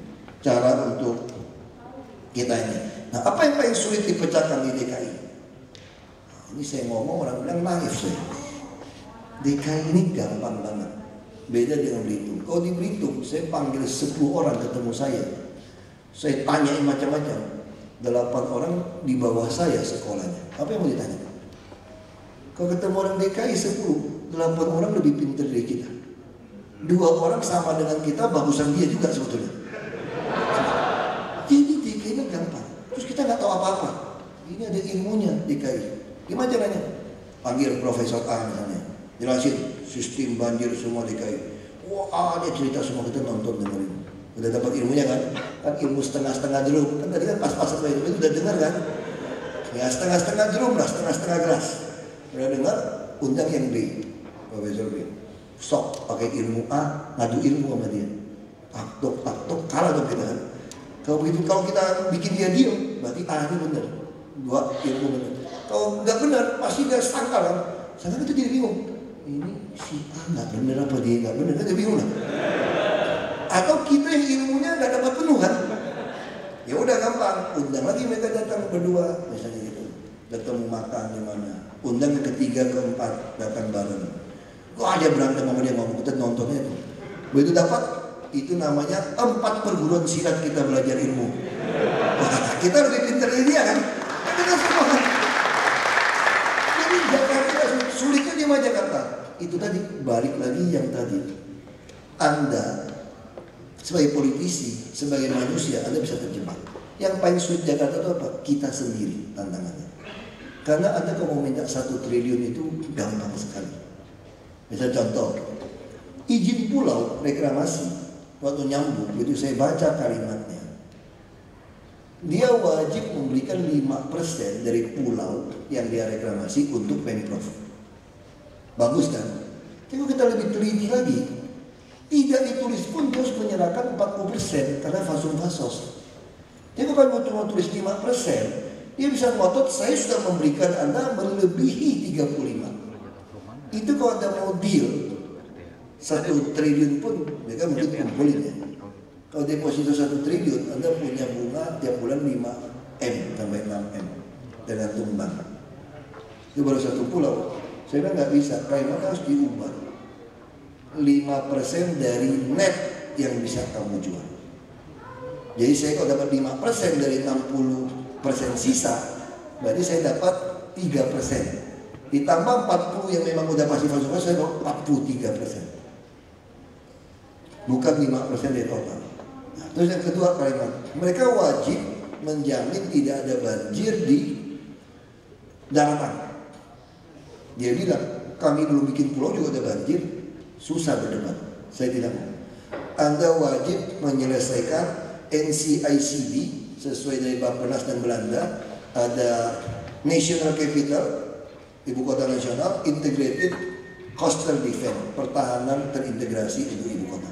Cara untuk kita ini. Nah apa yang paling sulit dipecahkan di DKI? Nah, ini saya ngomong orang bilang naif saya. DKI ini gampang banget. Beda dengan Belitung. Kalau di Belitung saya panggil 10 orang ketemu saya. Saya tanyain macam-macam. 8 orang di bawah saya sekolahnya. Apa yang mau ditanya? Kalau ketemu orang DKI 10, 8 orang lebih pintar dari kita. 2 orang sama dengan kita, bagusan dia juga sebetulnya. Jadi DKI ini gampang. Terus kita nggak tahu apa-apa. Ini ada ilmunya DKI. Gimana caranya? Panggil Profesor A misalnya. Jelasin sistem banjir semua DKI. Wah, dia cerita semua, kita nonton dengerin. Udah dapat ilmunya kan? Kan ilmu setengah-setengah jeruk. Kan tadi kan pas-pasan itu udah dengar kan? Ya setengah-setengah jeruk lah, setengah-setengah gelas. Udah dengar, undang yang B, Profesor B. Sok pakai ilmu A, ngadu ilmu sama dia. Tak tok, kalah dong kita kan. Kalau begitu, kalau kita bikin dia diem, berarti A ini benar. 2 ilmu benar. Kalau nggak benar, pasti dia sangkal kan. Sangkal itu jadi bingung. Ini si A nggak benar apa dia nggak benar, kan dia bingung lah. Atau kita yang ilmunya nggak dapat penuh kan? Ya udah gampang, undang lagi mereka datang berdua, misalnya gitu. Datang makan di mana? Undang yang ketiga, keempat, datang bareng. Kok aja berantem sama dia ngomong, kita nontonnya itu. Begitu dapat, itu namanya 4 perguruan silat kita belajar ilmu. Wah, kita lebih pintar dari dia kan? Kita semua kan? Jadi Jakarta, sulitnya di Jakarta. Itu tadi, balik lagi yang tadi. Anda sebagai politisi, sebagai manusia, Anda bisa terjebak. Yang paling sulit Jakarta itu apa? Kita sendiri tantangannya. Karena Anda kalau mau minta 1 triliun itu gampang sekali. Misal contoh, izin pulau reklamasi, waktu nyambung, begitu saya baca kalimatnya, dia wajib memberikan 5% dari pulau yang dia reklamasi untuk Pemprov. Bagus kan? Tapi kalau kita lebih teliti lagi, tidak ditulis pun terus menyerahkan 40% karena fasum-fasos. Jadi kalau cuma tulis 5%, dia bisa ngotot, saya sudah memberikan Anda melebihi 35. Itu kalau Anda mau deal 1 triliun pun mereka mungkin kumpulin ya. Kalau deposito 1 triliun, Anda punya bunga tiap bulan 5M sampai 6M dengan tumbang. Itu baru 1 pulau. Saya bilang nggak bisa, kalimat harus diubah. 5% dari net yang bisa kamu jual. Jadi saya kalau dapat 5% dari 60% sisa, berarti saya dapat 3%. Ditambah 40 yang memang udah pasti masuk, saya dapat 43%. Bukan 5% dari total. Nah, terus yang kedua kalimat, mereka wajib menjamin tidak ada banjir di daratan. Dia bilang, kami belum bikin pulau juga ada banjir, susah berdebat. Saya tidak mau. Anda wajib menyelesaikan NCICD sesuai dari Bappenas dan Belanda. Ada National Capital, Ibu Kota Nasional, Integrated Coastal Defense, pertahanan terintegrasi untuk ibu kota.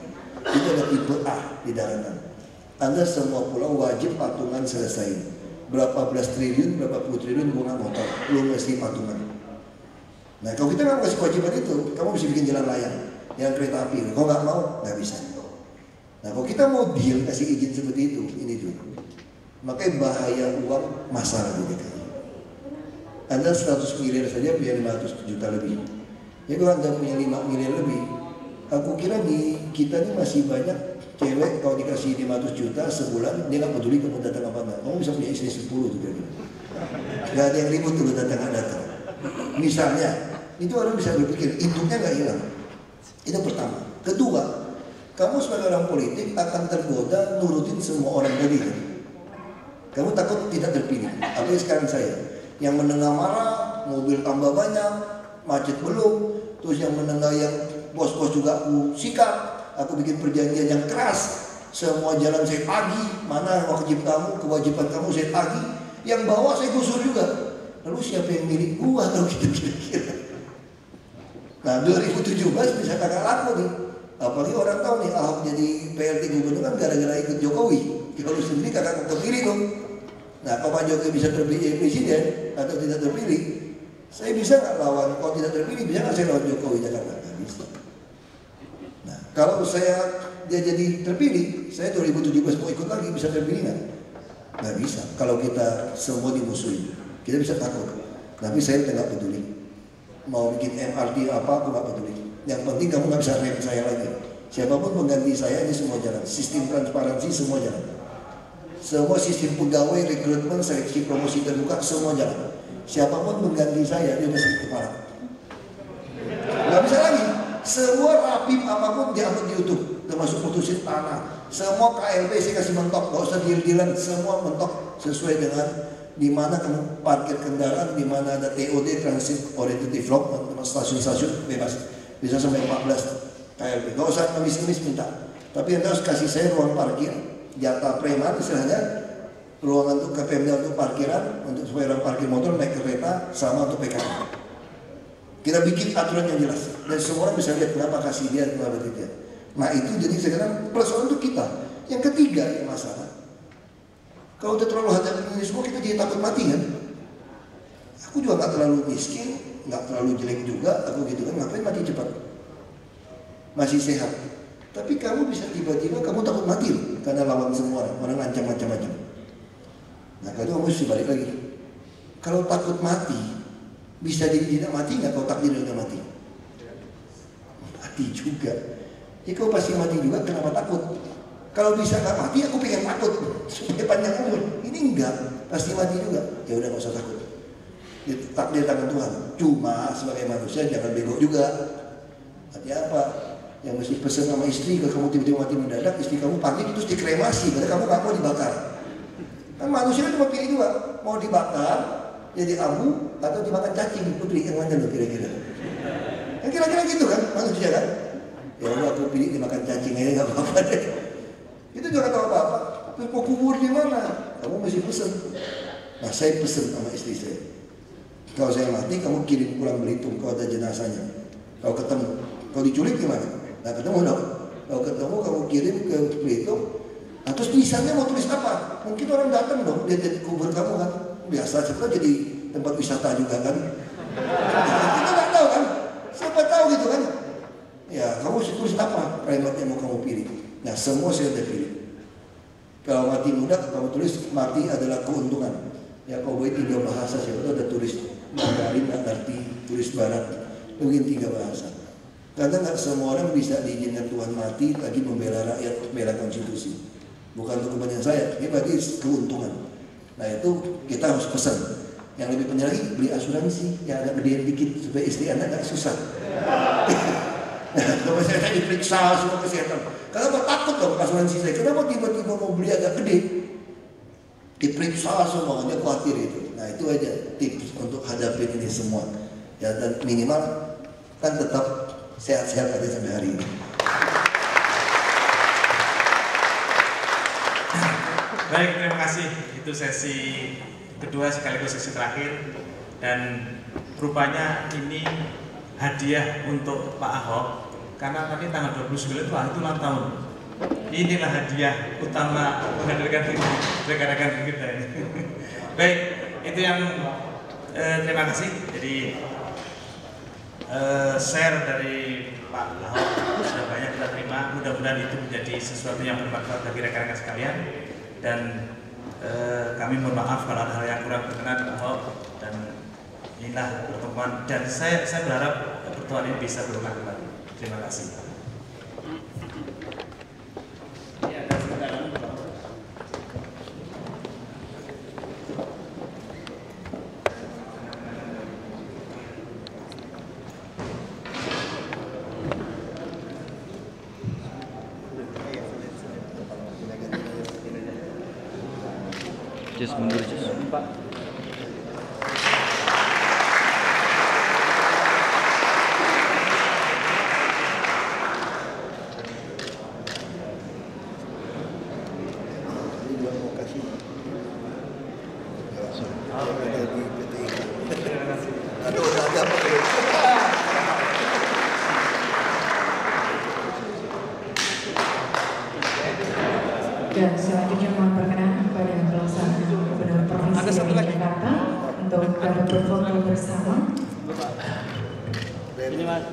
Itu ada tipe A di daratan. Anda semua pulau wajib patungan selesai. Berapa belas triliun, berapa puluh triliun bunga motor, belum mesti patungan. Nah kalau kita nggak kasih kewajiban itu, kamu bisa bikin jalan layang, jalan kereta api. Kalau nggak mau, nggak bisa. Nah kalau kita mau deal kasih izin seperti itu, ini dulu. Makanya bahaya uang masalah di DKI. Anda 100 miliar saja punya 500 juta lebih. Jadi kalau Anda punya 5 miliar lebih, aku kira di kita ini masih banyak cewek kalau dikasih 500 juta sebulan, dia nggak peduli kamu datang apa enggak. Kamu bisa punya istri 10 tuh kira-kira. Gak ada yang ribut tuh datang nggak datang. Misalnya, itu orang bisa berpikir, inputnya nggak hilang. Itu pertama. Kedua, kamu sebagai orang politik akan tergoda nurutin semua orang tadi kan? Kamu takut tidak terpilih. Apalagi sekarang saya, yang menengah marah, mobil tambah banyak, macet belum, terus yang menengah yang bos-bos juga aku sikat. Aku bikin perjanjian yang keras. Semua jalan saya tagih, mana kewajiban kamu saya tagih. Yang bawah saya gusur juga. Lalu siapa yang milik gua kalau gitu kira-kira? Nah 2017 bisa kagak laku nih. Apalagi orang tahu nih Ahok jadi PLT gubernur kan gara-gara ikut Jokowi. Kalau sendiri kagak kepilih dong. Nah kalau Pak Jokowi bisa terpilih presiden atau tidak terpilih, saya bisa nggak lawan? Kalau tidak terpilih bisa nggak saya lawan Jokowi Jakarta? Nggak bisa. Nah kalau dia jadi terpilih, saya 2017 mau ikut lagi bisa terpilih nggak? Nggak bisa. Kalau kita semua dimusuhin, kita bisa takut. Tapi saya nggak peduli. Mau bikin MRT apa, aku nggak peduli. Yang penting kamu nggak bisa rem saya lagi. Siapapun mengganti saya, ini semua jalan. Sistem transparansi semua jalan. Semua sistem pegawai, rekrutmen, seleksi promosi terbuka semua jalan. Siapapun mengganti saya, dia udah sakit kepala. Nggak bisa lagi. Semua rapim apapun diambil di YouTube, termasuk putusin tanah. Semua KLP saya kasih mentok, nggak usah deal-dealan, semua mentok sesuai dengan di mana kamu parkir kendaraan, di mana ada TOD Transit Orientative Lock, stasiun-stasiun bebas, bisa sampai 14 KLP. Nggak usah ngemis-ngemis minta, tapi Anda harus kasih saya ruang parkir, jatah preman istilahnya, ruangan untuk KPMD untuk parkiran, untuk supaya orang parkir motor naik kereta sama untuk PKM. Kita bikin aturan yang jelas dan semua orang bisa lihat kenapa kasih dia, kenapa tidak. Nah itu jadi sekarang persoalan untuk kita. Yang ketiga yang masalah, kalau udah terlalu hadapi ini semua kita jadi takut mati kan. Aku juga nggak terlalu miskin, nggak terlalu jelek juga, aku gitu kan, ngapain mati cepat? Masih sehat. Tapi kamu bisa tiba-tiba kamu takut mati loh, karena lawan semua orang ngancam macam-macam. Nah kalau kamu mesti balik lagi. Kalau takut mati, bisa jadi tidak mati nggak? Kalau takdir udah mati, mati juga. Ya kau pasti mati juga, kenapa takut? Kalau bisa nggak mati, aku pengen takut supaya panjang umur. Ini enggak, pasti mati juga. Ya udah nggak usah takut. Takdir tangan Tuhan. Cuma sebagai manusia jangan bego juga. Artinya apa? Yang mesti pesan sama istri, kalau kamu tiba-tiba mati mendadak, istri kamu panik terus dikremasi, berarti kamu nggak mau dibakar. Kan manusia cuma pilih dua, mau dibakar jadi abu atau dimakan cacing. Lu pilih yang mana lo kira-kira? Kan kira-kira gitu kan manusia kan? Ya udah aku pilih dimakan cacing aja nggak apa-apa deh. Itu juga tahu apa-apa. Terus mau kubur di mana? Kamu mesti pesen. Nah saya pesen sama istri saya. Kalau saya mati, kamu kirim pulang Belitung. Kalau ada jenazahnya. Kalau ketemu, kalau diculik gimana? Nah ketemu dong. Kalau ketemu kamu kirim ke Belitung. Nah, terus tulisannya mau tulis apa? Mungkin orang datang dong. Dia jadi kubur kamu kan. Biasa sebenarnya jadi tempat wisata juga kan. Kita nggak tahu kan. Siapa tahu gitu kan. Ya kamu tulis apa? Kalimat yang mau kamu pilih. Nah semua saya udah pilih. Kalau mati muda kamu tulis mati adalah keuntungan. Ya kau buat 3 bahasa saya udah tulis Mandarin, ngerti, tulis Barat, mungkin 3 bahasa. Karena nggak semua orang bisa diizinkan Tuhan mati lagi membela rakyat, membela konstitusi. Bukan untuk kepentingan saya, ini berarti keuntungan. Nah itu kita harus pesan. Yang lebih penting lagi beli asuransi yang agak gedean dikit supaya istri Anda nggak susah. Kalau saya diperiksa semua kesehatan, kenapa takut dong asuransi saya? Kenapa tiba-tiba mau beli agak gede? Diperiksa semuanya, khawatir itu. Nah itu aja tips untuk hadapin ini semua. Ya dan minimal kan tetap sehat-sehat aja sampai hari ini. Baik, terima kasih. Itu sesi kedua sekaligus sesi terakhir. Dan rupanya ini hadiah untuk Pak Ahok. Karena tadi tanggal 29 itu ulang tahun. Inilah hadiah utama menghadirkan rekan-rekan kita ini. Baik, itu yang terima kasih. Jadi share dari Pak Ahok sudah banyak kita terima. Mudah-mudahan itu menjadi sesuatu yang bermanfaat bagi rekan-rekan sekalian. Dan kami mohon maaf kalau ada hal yang kurang berkenan Pak Ahok. Dan inilah pertemuan. Dan saya berharap pertemuan ini bisa berulang kembali. Terima kasih. Just mundur just Pak. yang ada di PT IKA. Aduh, udah ada apa belum? Dan selanjutnya mohon perkenan kepada pelaksana Gubernur Provinsi DKI Jakarta untuk dapat berfoto bersama. Ini Mas,